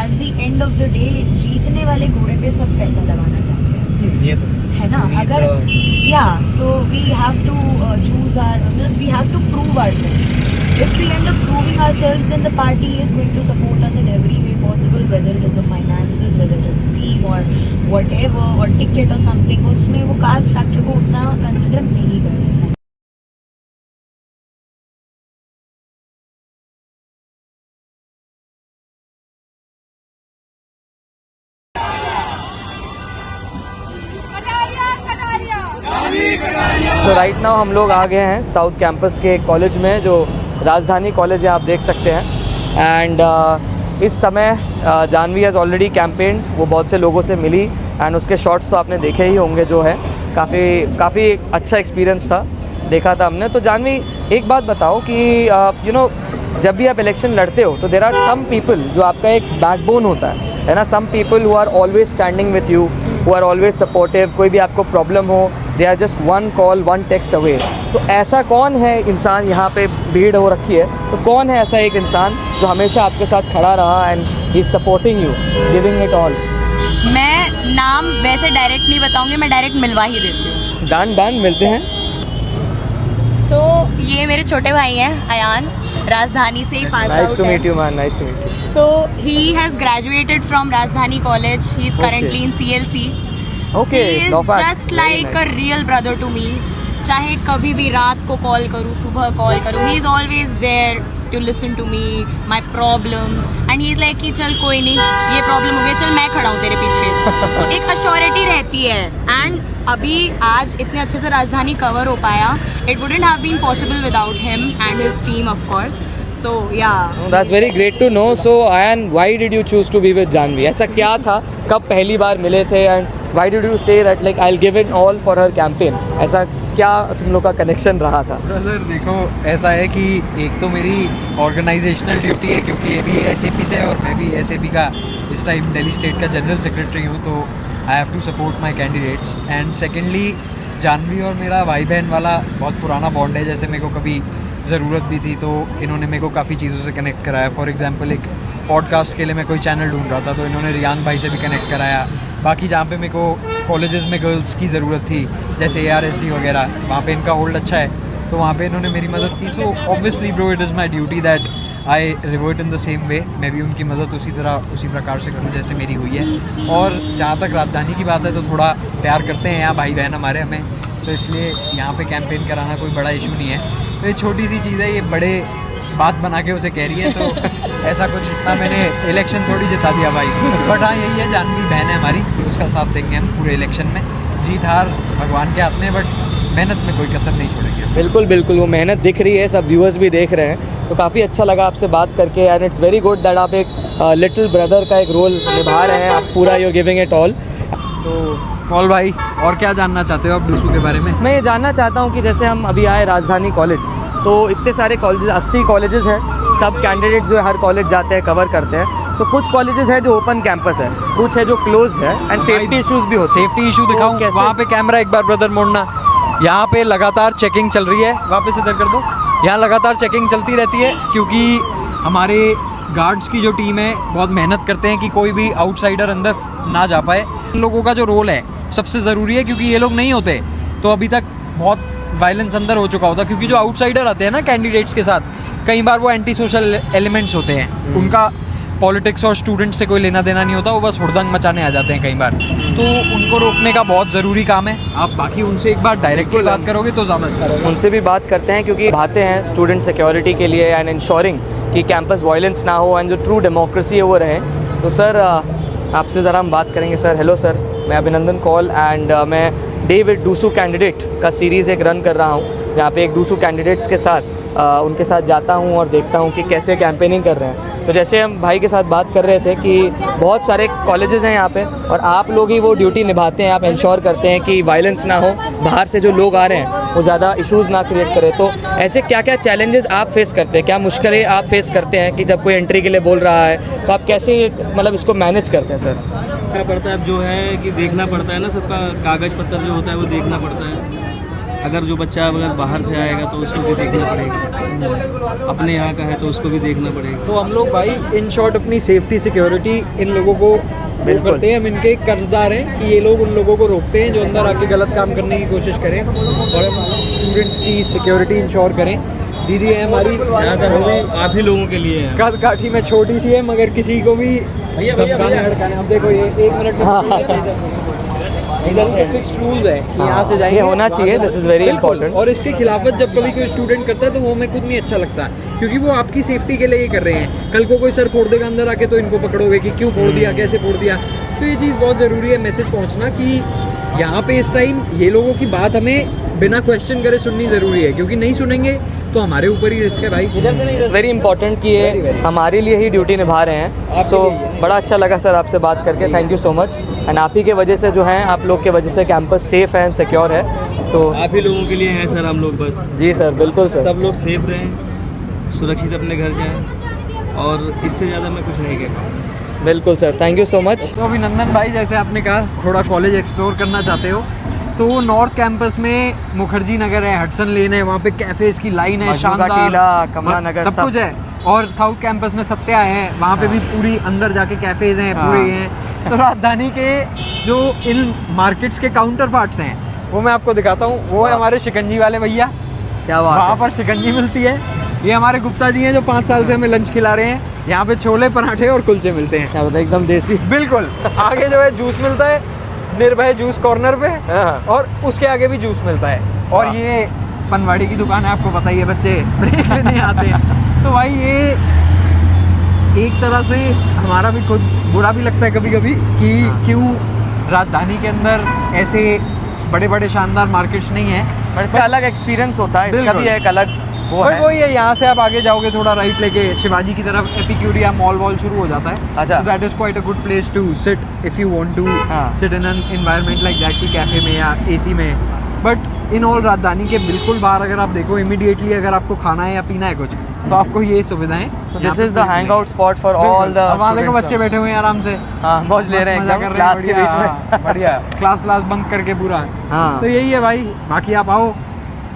at the end of the day जीतने वाले घोड़े पे सब पैसा लगाना चाहते हैं. ये तो है ना, अगर yeah so we have to choose our, we have to prove ourselves. If we end up proving ourselves then the party is going to support us in every way possible, whether it is the finances, whether it is the team और whatever, और ticket और something. उसमें वो cast factor को उतना consider नहीं कर रहे हैं. सो राइट नाउ हम लोग आ गए हैं साउथ कैंपस के कॉलेज में, जो राजधानी कॉलेज है, आप देख सकते हैं. एंड इस समय जानवी हैज़ ऑलरेडी कैंपेन, वो बहुत से लोगों से मिली एंड उसके शॉट्स तो आपने देखे ही होंगे, जो है काफ़ी अच्छा एक्सपीरियंस था, देखा था हमने. तो जानवी, एक बात बताओ कि यू नो, जब भी आप इलेक्शन लड़ते हो तो देर आर सम पीपल जो आपका एक बैकबोन होता है ना, some people who are always standing with you, who are always supportive. कोई भी आपको प्रॉब्लम हो, they are just one call one text away. तो ऐसा कौन है इंसान, यहाँ पे भीड़ हो रखी है, तो कौन है ऐसा एक इंसान जो हमेशा आपके साथ खड़ा रहा and he is supporting you, giving it all? मैं नाम वैसे डायरेक्ट नहीं बताऊंगी, मैं डायरेक्ट मिलवा ही देती हूँ. डन मिलते हैं. सो ये मेरे छोटे भाई हैं, अयान, राजधानी से ही पास आउट है. Nice to meet you man, nice to meet you. So he has graduated from Rajdhani College. He is currently in CLC. Okay, He is Lopak, just very like nice. a real brother to me. चाहे कभी भी रात को call करूँ, सुबह call करूँ, he is always there to listen to me, my problems, and he is like कि चल कोई नहीं, ये प्रॉब्लम हो गया, चल मैं खड़ा हूँ तेरे पीछे. So एक अश्योरिटी रहती है. एंड अभी आज इतने अच्छे से राजधानी कवर हो पाया. It wouldn't have been possible without him and his team, of course. So yeah. That's very great to know. So Ayan, why did you choose to be with Janvi? ऐसा क्या था, कब पहली बार मिले थे, and why did you say that like I'll give it all for her campaign? ऐसा क्या तुम लोग का कनेक्शन रहा था? ब्रदर देखो, ऐसा है कि एक तो मेरी ऑर्गेनाइजेशनल ड्यूटी है, क्योंकि ये भी एसएपी से है और मैं भी एसएपी का इस टाइम दिल्ली स्टेट का जनरल सेक्रेटरी हूँ, तो I have to support my candidates. And secondly, Janvi और मेरा भाई बहन वाला बहुत पुराना बॉन्ड है. जैसे मेरे को कभी ज़रूरत भी थी तो इन्होंने मेरे को काफ़ी चीज़ों से कनेक्ट कराया. फॉर एग्जांपल, एक पॉडकास्ट के लिए मैं कोई चैनल ढूंढ रहा था तो इन्होंने रियान भाई से भी कनेक्ट कराया. बाकी जहाँ पे मेरे को कॉलेजेस में गर्ल्स की ज़रूरत थी, जैसे ARSD वगैरह, वहाँ पे इनका होल्ड अच्छा है, तो वहाँ पे इन्होंने मेरी मदद की. So obviously bro, it is my duty that I revert in the same way. मैं भी उनकी मदद उसी प्रकार से करूँ जैसे मेरी हुई है. और जहाँ तक राजधानी की बात है, तो थोड़ा प्यार करते हैं यहाँ भाई बहन हमारे हमें, तो इसलिए यहाँ पे कैंपेन कराना कोई बड़ा इशू नहीं है. तो ये छोटी सी चीज़ है, ये बड़े बात बना के उसे कह रही है, तो ऐसा कुछ इतना मैंने इलेक्शन थोड़ी जिता दिया भाई. बट हाँ, यही है, जानवी बहन है हमारी, उसका साथ देंगे हम पूरे इलेक्शन में. जीत हार भगवान के हाथ में, बट मेहनत में कोई कसर नहीं छोड़ेंगे. बिल्कुल बिल्कुल, वो मेहनत दिख रही है, सब व्यूअर्स भी देख रहे हैं. तो काफ़ी अच्छा लगा आपसे बात करके and it's very good that आप एक लिटिल ब्रदर का एक रोल निभा रहे हैं, आप पूरा you are giving it all. तो कॉल भाई, और क्या जानना चाहते हो आप डूसू के बारे में? मैं ये जानना चाहता हूँ कि जैसे हम अभी आए राजधानी कॉलेज, तो इतने सारे कॉलेजेस, 80 कॉलेजेस हैं, सब कैंडिडेट्स जो है हर कॉलेज जाते हैं, कवर करते हैं. तो कुछ कॉलेजेस हैं जो ओपन कैंपस है, कुछ है जो क्लोज्ड है, एंड सेफ्टी इश्यूज भी होते हैं. सेफ्टी इशू दिखाऊं? कैसे? वहाँ पे कैमरा एक बार ब्रदर मोड़ना. यहाँ पे लगातार चेकिंग चल रही है, वापस इधर कर दो. यहाँ लगातार चेकिंग चलती रहती है, क्योंकि हमारे गार्ड्स की जो टीम है बहुत मेहनत करते हैं कि कोई भी आउटसाइडर अंदर ना जा पाए. इन लोगों का जो रोल है सबसे ज़रूरी है, क्योंकि ये लोग नहीं होते तो अभी तक बहुत वायलेंस अंदर हो चुका होता. क्योंकि जो आउटसाइडर आते हैं ना कैंडिडेट्स के साथ, कई बार वो एंटी सोशल एलिमेंट्स होते हैं, उनका पॉलिटिक्स और स्टूडेंट्स से कोई लेना देना नहीं होता, वो बस हुड़दंग मचाने आ जाते हैं कई बार. तो उनको रोकने का बहुत ज़रूरी काम है. आप बाकी उनसे एक बार डायरेक्टली बात करोगे तो ज़्यादा अच्छा रहेगा. उनसे भी बात करते हैं, क्योंकि भाते हैं स्टूडेंट सिक्योरिटी के लिए एंड इंश्योरिंग कि कैंपस वायलेंस ना हो एंड जो ट्रू डेमोक्रेसी है वो रहे. तो सर, आपसे ज़रा हम बात करेंगे. सर, हेलो सर, मैं अभिनंदन कौल एंड मैं डे विद डूसू कैंडिडेट का सीरीज़ एक रन कर रहा हूँ, जहाँ पे एक डूसू कैंडिडेट्स के साथ उनके साथ जाता हूँ और देखता हूँ कि कैसे कैंपेनिंग कर रहे हैं. तो जैसे हम भाई के साथ बात कर रहे थे कि बहुत सारे कॉलेजेस हैं यहाँ पे और आप लोग ही वो ड्यूटी निभाते हैं, आप इंश्योर करते हैं कि वायलेंस ना हो, बाहर से जो लोग आ रहे हैं वो ज़्यादा इश्यूज़ ना क्रिएट करें. तो ऐसे क्या क्या चैलेंजेस आप फेस करते हैं, क्या मुश्किलें आप फेस करते हैं कि जब कोई एंट्री के लिए बोल रहा है, तो आप कैसे मतलब इसको मैनेज करते हैं? सर, देखना पड़ता है, अब जो है कि देखना पड़ता है ना, सबका कागज़ पत्तर जो होता है वो देखना पड़ता है. अगर जो बच्चा अगर बाहर से आएगा तो उसको भी देखना पड़ेगा, अपने यहाँ का है तो उसको भी देखना पड़ेगा. तो हम लोग भाई इन शॉर्ट अपनी सेफ्टी सिक्योरिटी इन लोगों को बिल्कुल। करते हैं, हम इनके कर्जदार हैं कि ये लोग उन लोगों को रोकते हैं जो अंदर आके गलत काम करने की कोशिश करें, और हम स्टूडेंट्स की सिक्योरिटी इंश्योर करें। दीदी है हमारी, ज़्यादातर वो भी आप ही लोगों के लिए है। कद काठी में छोटी सी है मगर किसी को भी धमकाने भड़काने, अब देखो ये 1 मिनट में इधर के फिक्स्ड रूल्स है कि यहाँ से जाएंगे, ये होना चाहिए, this is very बिल्कुल। important। और इसके खिलाफत जब कभी कोई स्टूडेंट करता है तो वो हमें खुद नहीं अच्छा लगता, क्योंकि वो आपकी सेफ्टी के लिए ये कर रहे हैं। कल को कोई सर फोड़ देगा अंदर आके तो इनको पकड़ोगे कि क्यों फोड़ दिया, कैसे फोड़ दिया। तो ये चीज़ बहुत ज़रूरी है मैसेज पहुँचना कि यहाँ पे इस टाइम ये लोगों की बात हमें बिना क्वेश्चन करे सुननी ज़रूरी है, क्योंकि नहीं सुनेंगे तो हमारे ऊपर ही रिस्क है भाई। इट्स वेरी इंपॉर्टेंट कि ये हमारे लिए ही ड्यूटी निभा रहे हैं। सो बड़ा अच्छा लगा सर आपसे बात करके, thank you so much. And आप ही के वजह से जो है, आप लोग के वजह से कैंपस सेफ है एंड सिक्योर है। तो आप ही लोगों के लिए हैं सर हम लोग, बस जी सर, बिल्कुल सर। सब लोग सेफ रहें, सुरक्षित अपने घर जाएं, और इससे ज़्यादा मैं कुछ नहीं कह पाऊँ। बिल्कुल sir, thank you so much. तो अभिनंदन भाई, जैसे आपने कहा थोड़ा कॉलेज एक्सप्लोर करना चाहते हो तो नॉर्थ कैंपस में मुखर्जी नगर है, हडसन लेन है, वहाँ पे कैफेज की लाइन है, मजनू का शानदार टीला, कमला नगर, सब कुछ है। और साउथ कैंपस में सत्या है, वहाँ पे भी पूरी अंदर जाके कैफेज हैं, पूरे हैं। तो राजधानी के जो इन मार्केट्स के काउंटर पार्ट्स हैं वो मैं आपको दिखाता हूँ। वो है हमारे शिकंजी वाले भैया, क्या बात वहाँ है। पर शिकंजी मिलती है। ये हमारे गुप्ता जी हैं जो 5 साल से हमें लंच खिला रहे हैं। यहाँ पे छोले पराठे और कुलचे मिलते हैं, क्या बताए, एकदम देसी। बिल्कुल। आगे जो है जूस मिलता है, निर्भय जूस कॉर्नर पे, हाँ। और उसके आगे भी जूस मिलता है। और ये पनवाड़ी की दुकान है, आपको पता ही है, बच्चे ब्रेक लेने आते हैं। तो भाई ये एक तरह से हमारा भी खुद बुरा भी लगता है कभी कभी कि क्यों राजधानी के अंदर ऐसे बड़े बड़े शानदार मार्केट्स नहीं है। पर इसका अलग एक्सपीरियंस होता है, इसका बिल्कुल। भी एक अलग वो बट है। वही है, यहाँ से आप आगे जाओगे थोड़ा राइट लेके शिवाजी की तरफ, एपिक्यूरिया मॉल वॉल शुरू हो जाता है। अच्छा। That is quite a good place to sit if you want to हाँ। Sit in an environment like that, की कैफे में या एसी में। बट इन ऑल राजधानी के बिल्कुल बाहर अगर आप देखो, इमीडिएटली अगर आपको खाना है या पीना है कुछ, तो आपको ये सुविधाएं। तो this is the hang out spot for all the वहाँ देखो बच्चे बैठे हुए हैं आराम से, हाँ, मौज ले रहे हैं मजा एकदम कर रहे हैं, क्लास के बढ़िया, बीच में। हाँ, बढ़िया क्लास बंक करके पूरा। हाँ। तो यही है भाई, बाकी आप आओ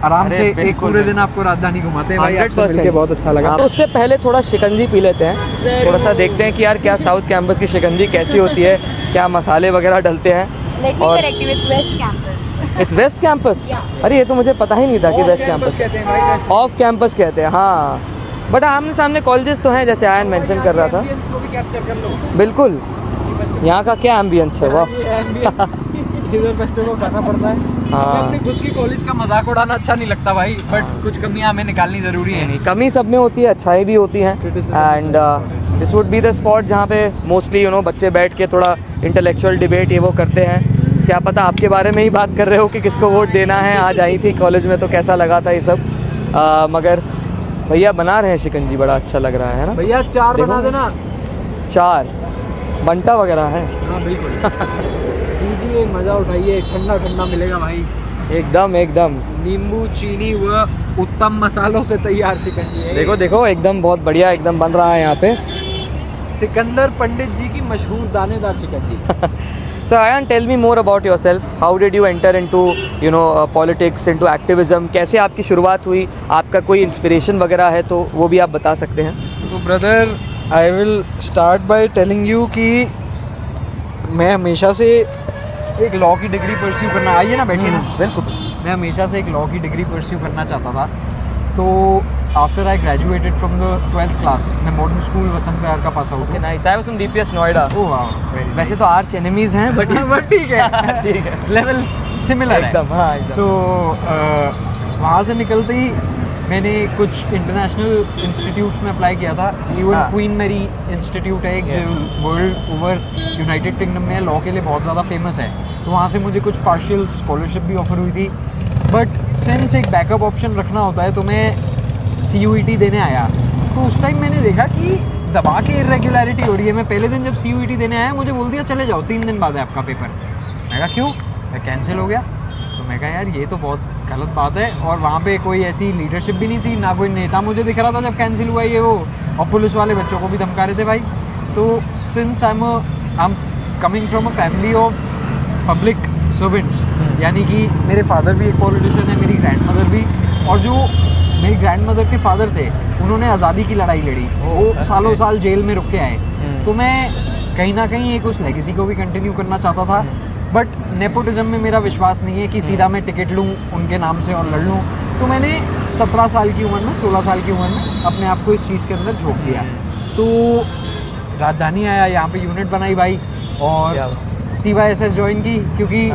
आराम अरे से, एक बिल्कुल, पूरे बिल्कुल। दिन आपको राजधानी घुमाते हैं भाई। आपसे 100%। मिलके बहुत अच्छा लगा। तो उससे पहले थोड़ा शिकंजी पी लेते हैं, थोड़ा सा देखते हैं कि यार क्या साउथ कैंपस की शिकंजी कैसी होती है, क्या मसाले वगैरह डलते हैं। Let me और correct you, it's West Campus. It's West Campus. Yeah. अरे ये तो मुझे पता ही नहीं था कि Off वेस्ट campus कैंपस, कहते हैं भाई, वेस्ट ऑफ कैंपस कहते हैं। हाँ, बट आमने सामने कॉलेजेस तो हैं, जैसे आयन मेंशन कर रहा था। ambience को भी कैप्चर कर लो। बिल्कुल, यहाँ का क्या एम्बियंस है, वाह। ये ambience इधर बच्चों को करना पड़ता है। हाँ। हमें अपने खुद की कॉलेज का मजाक उड़ाना अच्छा नहीं लगता भाई, बट कुछ कमियां हमें निकालनी जरूरी है। कमी सब में होती है, अच्छाई भी होती है। Criticism and this would be the spot जहाँ पे मोस्टली बच्चे बैठ के थोड़ा इंटेलेक्चुअल डिबेट ये वो करते हैं। क्या पता आपके बारे में ही बात कर रहे हो कि किसको वोट देना है। आज आई थी कॉलेज में तो कैसा लगा था ये सब। मगर भैया बना रहे हैं शिकंजी, बड़ा अच्छा लग रहा है ना भैया 4 देखो। बना देना। 4 बंटा वगैरह है। हाँ बिल्कुल। कीजिए, मजा उठाइए, ठंडा ठंडा मिलेगा भाई, एकदम एकदम। नींबू चीनी व उत्तम मसालों से तैयार शिकंजी है। देखो देखो, एकदम बहुत बढ़िया एकदम बन रहा है यहाँ पे। सिकंदर पंडित जी की मशहूर दानेदार शिकंजी। So Ayan, tell me more about yourself. How did you enter into politics, into activism? कैसे आपकी शुरुआत हुई? आपका कोई इंस्पिरेशन वगैरह है तो वो भी आप बता सकते हैं। तो brother, I will start by telling you कि मैं हमेशा से एक लॉ की डिग्री परस्यू करना, आइए ना बैठिए ना। बिल्कुल। मैं हमेशा से एक लॉ की डिग्री परस्यू करना चाहता था। तो after I graduated from the 12th class, मैं मॉडर्न स्कूल वसंत विहार का पास आउट हूँ। Nice, I was from DPS Noida. Oh वाह, वैसे तो आर्च एनिमीज हैं बट बट ठीक है, ठीक है, लेवल सिमिलर है एकदम। हाँ एकदम। तो वहाँ से निकलते ही मैंने कुछ इंटरनेशनल इंस्टीट्यूट्स में अप्लाई किया था। इवन हाँ। क्वीन मैरी इंस्टीट्यूट है एक, जो वर्ल्ड ओवर यूनाइटेड किंगडम में लॉ के लिए बहुत ज़्यादा फेमस है। तो वहाँ से मुझे कुछ पार्शियल स्कॉलरशिप भी ऑफर हुई थी। बट सिंस एक बैकअप ऑप्शन रखना होता है, तो मैं CUET देने आया। तो उस टाइम मैंने देखा कि दबा के इरेगुलरिटी हो रही है। मैं पहले दिन जब CUET देने आया, मुझे बोल दिया चले जाओ, 3 दिन बाद है आपका पेपर। मैं कहा क्यों? मैं कैंसिल हो गया। तो मैं कहा यार ये तो बहुत गलत बात है। और वहाँ पे कोई ऐसी लीडरशिप भी नहीं थी, ना कोई नेता मुझे दिख रहा था जब कैंसिल हुआ ये वो, और पुलिस वाले बच्चों को भी धमका रहे थे भाई। तो since I am coming from a family of public servants, यानी कि मेरे फादर भी एक पॉलिटिशियन है, मेरी ग्रैंडमदर भी, और जो मेरी ग्रैंडमदर के फादर थे उन्होंने आज़ादी की लड़ाई लड़ी, वो सालों साल जेल में रुक के आए। तो मैं कहीं ना कहीं एक उस लेगेसी को भी कंटिन्यू करना चाहता था, बट नेपोटिज्म में मेरा विश्वास नहीं है कि सीधा मैं टिकट लूँ उनके नाम से और लड़ लूँ। तो मैंने 17 साल की उम्र में, 16 साल की उम्र में अपने आप को इस चीज़ के अंदर झोंक दिया। तो राजधानी आया, यहाँ पे यूनिट बनाई भाई, और CYSS ज्वाइन की, क्योंकि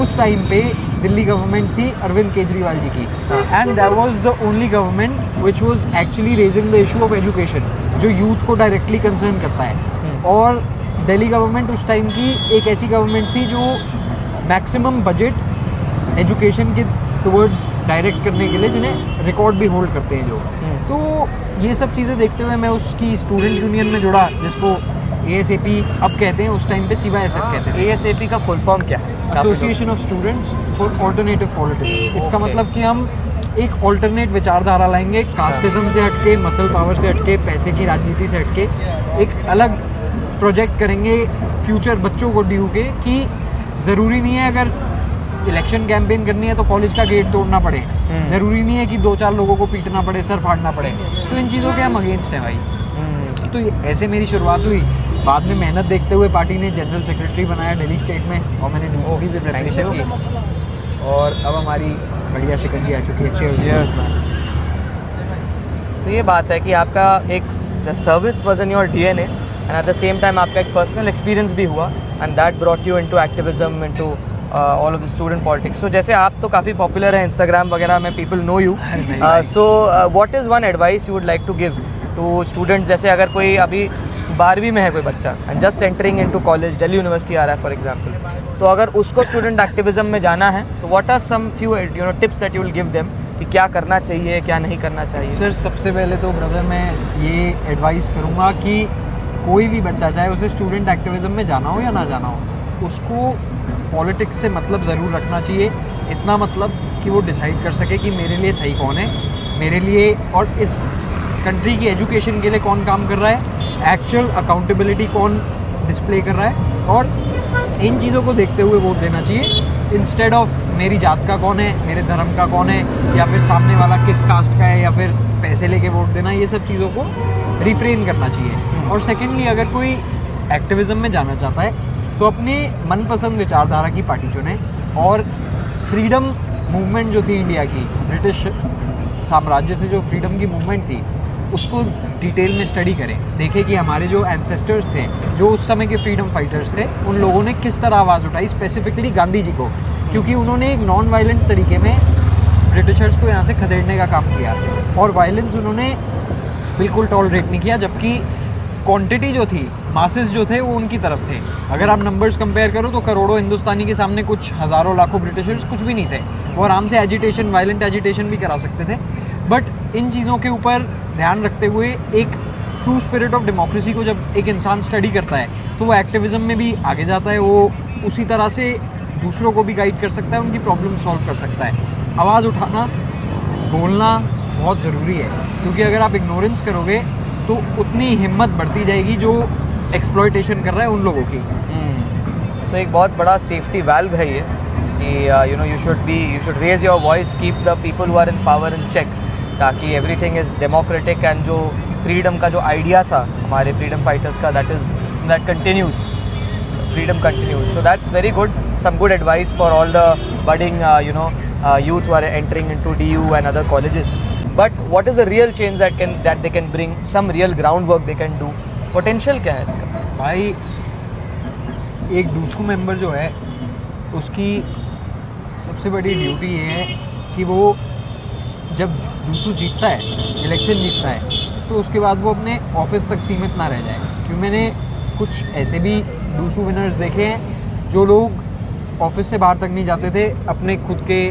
उस टाइम पे दिल्ली गवर्नमेंट थी अरविंद केजरीवाल जी की, and that was the only government which was actually raising the issue of education, जो यूथ को डायरेक्टली कंसर्न करता है। और दिल्ली गवर्नमेंट उस टाइम की एक ऐसी गवर्नमेंट थी जो मैक्सिमम बजट एजुकेशन के टुवर्ड्स डायरेक्ट करने के लिए, जिन्हें रिकॉर्ड भी होल्ड करते हैं जो। तो ये सब चीज़ें देखते हुए मैं उसकी स्टूडेंट यूनियन में जुड़ा, जिसको ASAP अब कहते हैं, उस टाइम पे CYSS कहते थे। ASAP का फुल फॉर्म क्या है? Association of students for alternative politics. इसका मतलब कि हम एक ऑल्टरनेट विचारधारा लाएंगे, कास्टिज्म से हटके, मसल पावर से हटके, पैसे की राजनीति से हटके, एक अलग प्रोजेक्ट करेंगे फ्यूचर बच्चों को ड्यू के, कि ज़रूरी नहीं है अगर इलेक्शन कैंपेन करनी है तो कॉलेज का गेट तोड़ना पड़े, ज़रूरी नहीं है कि 2-4 लोगों को पीटना पड़े, सर फाड़ना पड़े। तो इन चीज़ों के हम अगेंस्ट हैं भाई। तो ऐसे मेरी शुरुआत हुई। बाद में मेहनत देखते हुए पार्टी ने जनरल सेक्रेटरी बनाया दिल्ली स्टेट में, और मैंने दूसरी भी प्रेपरेशन की, और अब हमारी बढ़िया शिकंजी आ चुकी है। तो ये बात है कि आपका एक service was in your DNA, and at the same time आपका एक पर्सनल एक्सपीरियंस भी हुआ, and that brought you into activism, into all of the student politics. So जैसे आप तो काफ़ी पॉपुलर है इंस्टाग्राम वगैरह में, people know you, so what is one advice you would like to give to students? जैसे अगर कोई अभी 12वीं में है कोई बच्चा and just entering into college, Delhi university आ रहा है फॉर एग्जांपल, तो अगर उसको स्टूडेंट एक्टिविज्म में जाना है तो what are some few tips that you will give them कि क्या करना चाहिए, क्या नहीं करना चाहिए? सर सबसे पहले तो ब्रदर मैं ये एडवाइस करूँगा कि कोई भी बच्चा, चाहे उसे स्टूडेंट एक्टिविज्म में जाना हो या ना जाना हो, उसको पॉलिटिक्स से मतलब ज़रूर रखना चाहिए। इतना मतलब कि वो डिसाइड कर सके कि मेरे लिए सही कौन है, मेरे लिए और इस कंट्री की एजुकेशन के लिए कौन काम कर रहा है, एक्चुअल अकाउंटेबिलिटी कौन डिस्प्ले कर रहा है, और इन चीज़ों को देखते हुए वोट देना चाहिए, इंस्टेड ऑफ मेरी जात का कौन है, मेरे धर्म का कौन है, या फिर सामने वाला किस कास्ट का है, या फिर पैसे लेके वोट देना। ये सब चीज़ों को रिफ्रेन करना चाहिए। और सेकेंडली, अगर कोई एक्टिविज़म में जाना चाहता है तो अपने मनपसंद विचारधारा की पार्टी चुने, और फ्रीडम मूवमेंट जो थी इंडिया की, ब्रिटिश साम्राज्य से जो फ्रीडम की मूवमेंट थी, उसको डिटेल में स्टडी करें, देखें कि हमारे जो एंसेस्टर्स थे, जो उस समय के फ्रीडम फाइटर्स थे, उन लोगों ने किस तरह आवाज़ उठाई, स्पेसिफिकली गांधी जी को, क्योंकि उन्होंने एक नॉन वायलेंट तरीके में ब्रिटिशर्स को यहाँ से खदेड़ने का काम किया, और वायलेंस उन्होंने बिल्कुल टॉलरेट नहीं किया, जबकि क्वांटिटी जो थी, मासेस जो थे, वो उनकी तरफ थे। अगर आप नंबर्स कंपेयर करो तो करोड़ों हिंदुस्तानी के सामने कुछ हज़ारों लाखों ब्रिटिशर्स कुछ भी नहीं थे। वो आराम से एजिटेशन, वायलेंट एजिटेशन भी करा सकते थे। बट इन चीज़ों के ऊपर ध्यान रखते हुए एक ट्रू स्पिरिट ऑफ डेमोक्रेसी को जब एक इंसान स्टडी करता है तो वो एक्टिविज़म में भी आगे जाता है, वो उसी तरह से दूसरों को भी गाइड कर सकता है, उनकी प्रॉब्लम सॉल्व कर सकता है। आवाज़ उठाना, बोलना बहुत ज़रूरी है, क्योंकि अगर आप इग्नोरेंस करोगे तो उतनी हिम्मत बढ़ती जाएगी जो एक्सप्लॉयटेशन कर रहा है उन लोगों की। तो एक बहुत बड़ा सेफ्टी वाल्व है ये कि you should raise your voice, keep the people who are in power in check, ताकि एवरीथिंग इज़ डेमोक्रेटिक, एंड जो फ्रीडम का जो आइडिया था हमारे फ्रीडम फाइटर्स का, that continues, freedom continues. So that's very good, some good advice for all the budding youth who are entering into DU and other colleges. But what is the real change that they can bring? Some real groundwork they can do. Potential क्या है इसका? भाई एक DUSU member जो है उसकी सबसे बड़ी ड्यूटी ये है कि वो जब डूसू जीतता है, इलेक्शन जीतता है, तो उसके बाद वो अपने ऑफिस तक सीमित ना रह जाए। क्योंकि मैंने कुछ ऐसे भी डूसू विनर्स देखे हैं जो लोग ऑफिस से बाहर तक नहीं जाते थे, अपने खुद के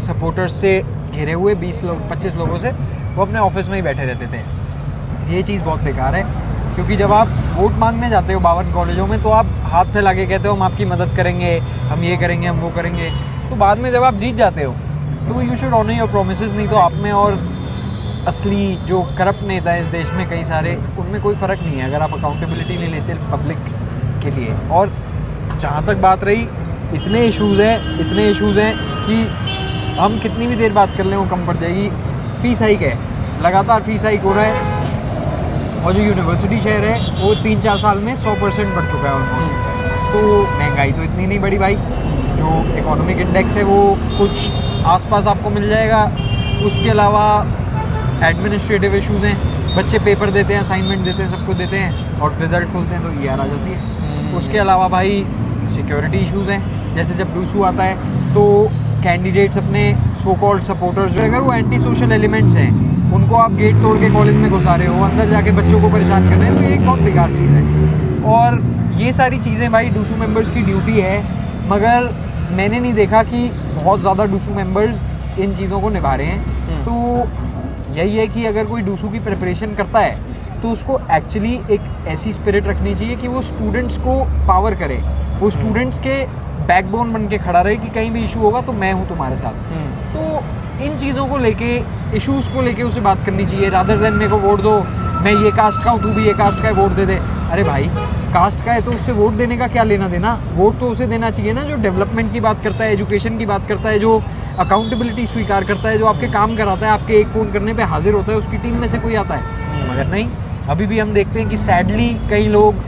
सपोर्टर्स से घिरे हुए 20 लोग 25 लोगों से, वो अपने ऑफिस में ही बैठे रहते थे। ये चीज़ बहुत बेकार है, क्योंकि जब आप वोट मांगने जाते हो 52 कॉलेजों में, तो आप हाथ फैला के कहते हो हम आपकी मदद करेंगे, हम ये करेंगे, हम वो करेंगे। तो बाद में जब आप जीत जाते हो तो you should honour your promises. नहीं तो आप में और असली जो करप्ट नेता है इस देश में कई सारे, उनमें कोई फ़र्क नहीं है अगर आप अकाउंटेबिलिटी नहीं लेते पब्लिक के लिए। और जहाँ तक बात रही, इतने इश्यूज़ हैं कि हम कितनी भी देर बात कर लें वो कम पड़ जाएगी। फीस हाइक है, लगातार फीस हाइक हो रहा है, और जो यूनिवर्सिटी शेयर है वो 3-4 साल में 100% बढ़ चुका है ऑलमोस्ट। तो महंगाई तो इतनी नहीं बढ़ी भाई, जो इकोनॉमिक इंडेक्स है वो कुछ आसपास आपको मिल जाएगा। उसके अलावा एडमिनिस्ट्रेटिव इश्यूज़ हैं, बच्चे पेपर देते हैं, असाइनमेंट देते हैं, सब कुछ देते हैं और रिजल्ट खुलते हैं तो ER आ जाती है। उसके अलावा भाई सिक्योरिटी इश्यूज़ हैं, जैसे जब डूसू आता है तो कैंडिडेट्स अपने सो कॉल्ड सपोर्टर्स जो अगर वो एंटी सोशल एलिमेंट्स हैं उनको आप गेट तोड़ के कॉलेज में घुसा रहे हो, अंदर जाके बच्चों को परेशान कर रहे हैं, तो ये एक बहुत बेकार चीज़ है। और ये सारी चीज़ें भाई डूसू मेंबर्स की ड्यूटी है, मगर मैंने नहीं देखा कि बहुत ज़्यादा डूसू मेंबर्स इन चीज़ों को निभा रहे हैं। तो यही है कि अगर कोई डूसू की प्रिपरेशन करता है तो उसको एक्चुअली एक ऐसी स्पिरिट रखनी चाहिए कि वो स्टूडेंट्स को पावर करे, वो स्टूडेंट्स के बैकबोन बन के खड़ा रहे कि कहीं भी इशू होगा तो मैं हूँ तुम्हारे साथ। तो इन चीज़ों को लेके, इश्यूज़ को लेके उसे बात करनी चाहिए, रादर देन मेरे को वोट दो, मैं ये कास्ट का हूँ तू भी ये कास्ट का है वोट दे दे। अरे भाई कास्ट का है तो उससे वोट देने का क्या लेना देना, वोट तो उसे देना चाहिए ना जो डेवलपमेंट की बात करता है, एजुकेशन की बात करता है, जो अकाउंटेबिलिटी स्वीकार करता है, जो आपके काम कराता है, आपके एक फ़ोन करने पे हाजिर होता है, उसकी टीम में से कोई आता है। मगर नहीं, अभी भी हम देखते हैं कि सैडली कई लोग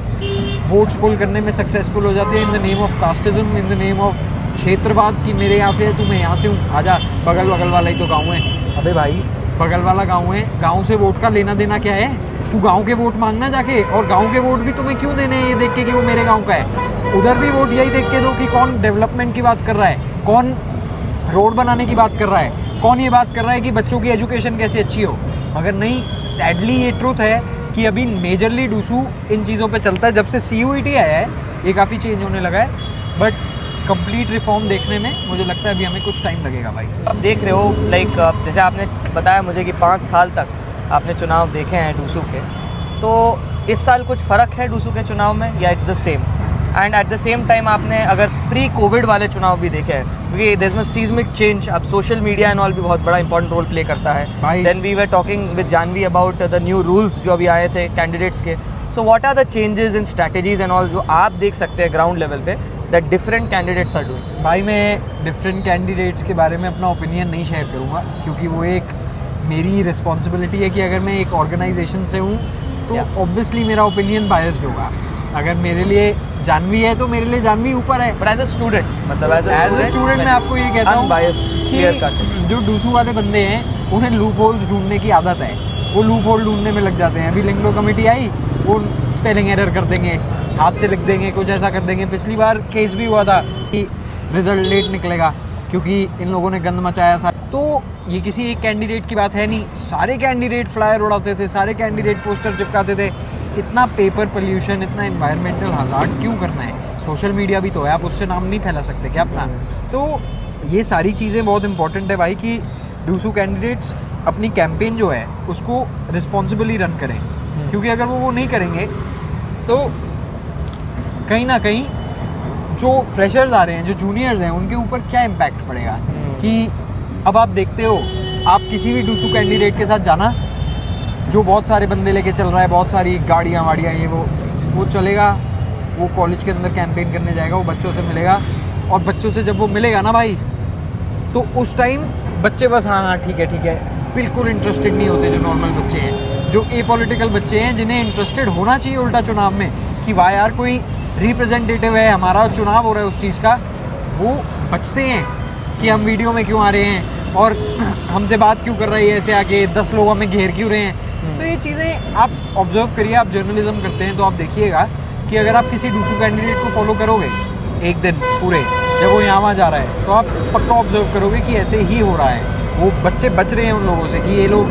वोट्स पोल करने में सक्सेसफुल हो जाते हैं in the name of casteism, in the name of क्षेत्रवाद, कि मेरे यहाँ से है तू मैं यहाँ से हूँ, आजा, बगल वाला ही तो गाँव है। अबे भाई बगल वाला गाँव है, गाँव से वोट का लेना देना क्या है? तू गांव के वोट मांगना जाके, और गांव के वोट भी तुम्हें क्यों देने हैं ये देख के कि वो मेरे गांव का है। उधर भी वोट यही देख के दो कि कौन डेवलपमेंट की बात कर रहा है, कौन रोड बनाने की बात कर रहा है, कौन ये बात कर रहा है कि बच्चों की एजुकेशन कैसे अच्छी हो। मगर नहीं, सैडली ये ट्रुथ है कि अभी मेजरली डूसू इन चीज़ों पे चलता है। जब से CUET आया है ये काफ़ी चेंज होने लगा है, बट कंप्लीट रिफॉर्म देखने में मुझे लगता है अभी हमें कुछ टाइम लगेगा भाई। आप देख रहे हो लाइक जैसे आपने बताया मुझे कि 5 साल तक आपने चुनाव देखे हैं डूसू के, तो इस साल कुछ फ़र्क है डूसू के चुनाव में या it's the same? And at the same time आपने अगर प्री कोविड वाले चुनाव भी देखे हैं, क्योंकि there is a seismic change, अब सोशल मीडिया एंड ऑल भी बहुत बड़ा इंपॉर्टेंट रोल प्ले करता है। Then we were talking with Janhvi about the new rules जो अभी आए थे कैंडिडेट्स के। So what are the changes in strategies and all जो आप देख सकते हैं ग्राउंड लेवल पे that different candidates are doing? भाई मैं डिफरेंट कैंडिडेट्स के बारे में अपना ओपिनियन नहीं शेयर करूँगा, क्योंकि वो एक मेरी रिस्पॉन्सिबिलिटी है कि अगर मैं एक ऑर्गेनाइजेशन से हूँ तो ऑब्वियसली मेरा ओपिनियन बायस्ड होगा। अगर मेरे लिए जानवी है तो मेरे लिए जानवी ऊपर है, बट एज अ स्टूडेंट, मतलब एज अ स्टूडेंट मैं आपको ये कहता हूँ कि जो डूसू वाले बंदे हैं उन्हें लूप होल्स ढूंढने की आदत है, वो लूप होल ढूंढने में लग जाते हैं। अभी लिंगलो कमेटी आई, वो स्पेलिंग एरर कर देंगे, हाथ से लिख देंगे, कुछ ऐसा कर देंगे। पिछली बार केस भी हुआ था कि रिजल्ट लेट निकलेगा क्योंकि इन लोगों ने गंद मचाया सा। तो ये किसी एक कैंडिडेट की बात है नहीं, सारे कैंडिडेट फ्लायर उड़ाते थे, सारे कैंडिडेट पोस्टर चिपकाते थे। इतना पेपर पोल्यूशन, इतना एनवायरमेंटल हज़ार्ड क्यों करना है? सोशल मीडिया भी तो है, आप उससे नाम नहीं फैला सकते क्या अपना? तो ये सारी चीज़ें बहुत इंपॉर्टेंट है भाई कि डूसू कैंडिडेट्स अपनी कैंपेन जो है उसको रिस्पॉन्सिबली रन करें, क्योंकि अगर वो नहीं करेंगे तो कहीं ना कहीं जो फ्रेशर्स आ रहे हैं, जो जूनियर्स हैं, उनके ऊपर क्या इम्पैक्ट पड़ेगा। कि अब आप देखते हो, आप किसी भी डूसू कैंडिडेट के साथ जाना जो बहुत सारे बंदे लेके चल रहा है, बहुत सारी गाड़ियाँ वाड़ियाँ, ये वो चलेगा, वो कॉलेज के अंदर कैंपेन करने जाएगा, वो बच्चों से मिलेगा, और बच्चों से जब वो मिलेगा ना भाई, तो उस टाइम बच्चे बस हाँ ठीक है बिल्कुल इंटरेस्टेड नहीं होते। जो नॉर्मल बच्चे हैं, जो एपॉलिटिकल बच्चे हैं, जिन्हें इंटरेस्टेड होना चाहिए उल्टा चुनाव में कि वाह यार कोई रिप्रेजेंटेटिव है, हमारा चुनाव हो रहा है उस चीज़ का, वो बचते हैं कि हम वीडियो में क्यों आ रहे हैं और हमसे बात क्यों कर रही है ऐसे आके, 10 लोग हमें घेर क्यों रहे हैं। तो ये चीज़ें आप ऑब्जर्व करिए, आप जर्नलिज्म करते हैं तो आप देखिएगा कि अगर आप किसी डूसू कैंडिडेट को फॉलो करोगे एक दिन पूरे, जब वो यहाँ वहाँ जा रहा है, तो आप पक्का ऑब्जर्व करोगे कि ऐसे ही हो रहा है। वो बच्चे बच रहे हैं उन लोगों से कि ये लोग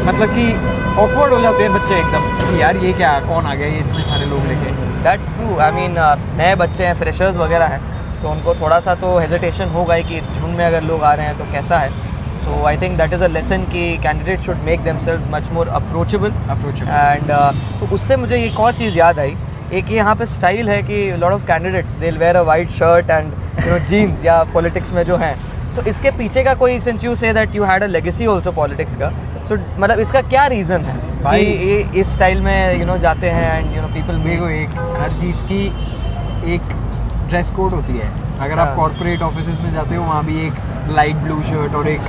मतलब कि ऑकवर्ड हो जाते हैं बच्चे एकदम कि यार ये क्या, कौन आ गया ये इतने सारे लोग लेके। That's true. आई मीन नए बच्चे हैं, फ्रेशर्स वगैरह हैं, तो उनको थोड़ा सा तो हेजिटेशन होगा ही कि झुंड में अगर लोग आ रहे हैं तो कैसा है। So I think that is a lesson कि candidate should make themselves much more approachable and तो उससे मुझे एक और चीज़ याद आई, एक यहाँ पे स्टाइल है कि lot of candidates they will wear a white shirt and jeans या पॉलिटिक्स में जो हैं। सो इसके पीछे का कोई, since you say that you had a legacy also politics का, सो मतलब इसका क्या रीज़न है भाई ये इस स्टाइल में जाते हैं एंड पीपल देखो, एक हर चीज़ की एक ड्रेस कोड होती है। अगर आप कॉर्पोरेट ऑफिसेज में जाते हो, वहाँ भी एक लाइट ब्लू शर्ट और एक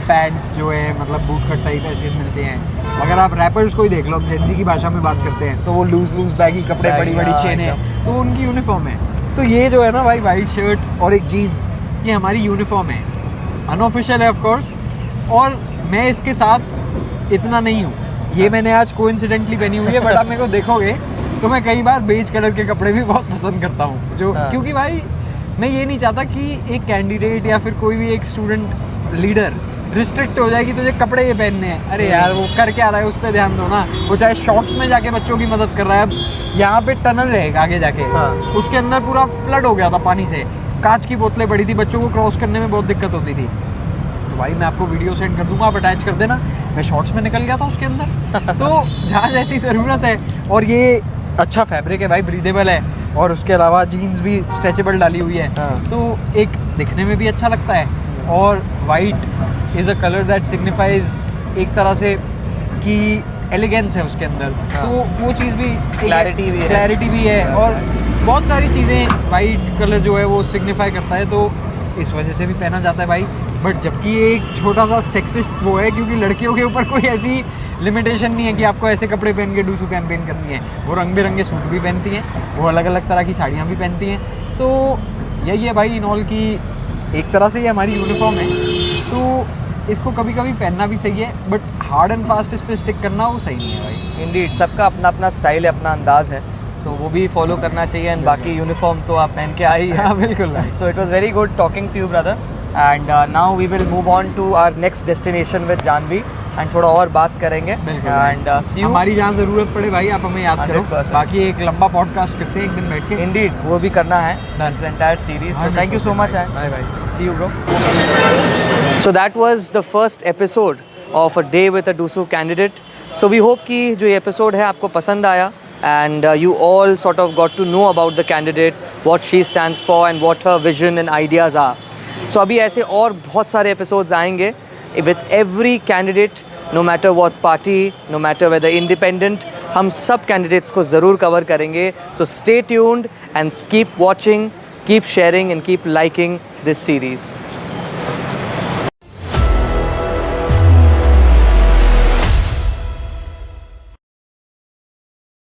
पैंट्स जो है मतलब बूट कट टाइप ऐसे मिलते हैं। अगर आप रैपर्स को ही देख लो, जेंजी की भाषा में बात करते हैं तो वो लूज बैगी कपड़े, बड़ी बड़ी चेनें, तो उनकी यूनिफॉर्म है। तो ये जो है ना भाई, वाइट शर्ट और एक जीन्स, ये हमारी यूनिफॉर्म है, अनऑफिशियल है ऑफ कोर्स। और मैं इसके साथ इतना नहीं हूँ, ये मैंने आज कोइंसिडेंटली पहनी हुई है, बट आप मेरे को देखोगे तो मैं कई बार बेज कलर के कपड़े भी बहुत पसंद करता हूँ, जो क्योंकि भाई मैं ये नहीं चाहता कि एक कैंडिडेट या फिर कोई भी एक स्टूडेंट लीडर रिस्ट्रिक्ट हो जाए कि तुझे कपड़े ये पहनने हैं। अरे यार वो कर क्या रहा है उस पर ध्यान दो ना। वो चाहे शॉर्ट्स में जाके बच्चों की मदद कर रहा है, अब यहाँ पे टनल रहेगा आगे जाके, उसके अंदर पूरा फ्लड हो गया था पानी से, कांच की बोतलें पड़ी थी, बच्चों को क्रॉस करने में बहुत दिक्कत होती थी। तो भाई मैं आपको वीडियो सेंड कर दूंगा, आप अटैच कर देना। मैं शॉर्ट्स में निकल गया था उसके अंदर। तो जहाँ जैसी ज़रूरत है, और ये अच्छा फैब्रिक है भाई, ब्रीदेबल है, और उसके अलावा जीन्स भी स्ट्रेचेबल डाली हुई है, तो एक दिखने में भी अच्छा लगता है। और white is a colour that signifies एक तरह से कि एलिगेंस है उसके अंदर, तो वो चीज़ भी, क्लैरिटी भी है, और बहुत सारी चीज़ें वाइट कलर जो है वो सिग्निफाई करता है, तो इस वजह से भी पहना जाता है भाई। बट जबकि ये एक छोटा सा सेक्सिस्ट वो है, क्योंकि लड़कियों के ऊपर कोई ऐसी लिमिटेशन नहीं है कि आपको ऐसे कपड़े पहन के डूसू कैंपेन करनी है। वो रंग बिरंगे सूट भी पहनती हैं, वो अलग अलग तरह की साड़ियाँ भी पहनती हैं। तो यही है भाई इन ऑल की, एक तरह से ये हमारी यूनिफॉर्म है, तो इसको कभी कभी पहनना भी सही है, बट हार्ड एंड फास्ट इस पर स्टिक करना वो सही नहीं है भाई। इंडीड, सबका अपना अपना स्टाइल है, अपना अंदाज है, तो वो भी फॉलो करना चाहिए। एंड बाकी यूनिफॉर्म तो आप पहन के आई है। बिल्कुल। So it was very good talking to you brother, and now we will move on to our next destination with Janhvi, एंड थोड़ा और बात करेंगे। एंड सी यू, हमारी जहाँ ज़रूरत पड़े भाई आप हमें याद करो। 100%। बाकी एक लंबा पॉडकास्ट करते हैं एक दिन बैठ के। इंडीड वो भी करना है, that's entire series. So thank you so much, and bye bye. see you bro. So that was the first episode of a day with a DUSU candidate. So we hope कि जो ये episode है आपको पसंद आया, and you all sort of got to know about the candidate, what she stands for and what her vision and ideas are. So अभी ऐसे और बहुत सारे episodes आएंगे with every candidate, no matter what party, no matter whether independent, हम सब candidates को ज़रूर cover करेंगे. So stay tuned and keep watching, keep sharing and keep liking this series.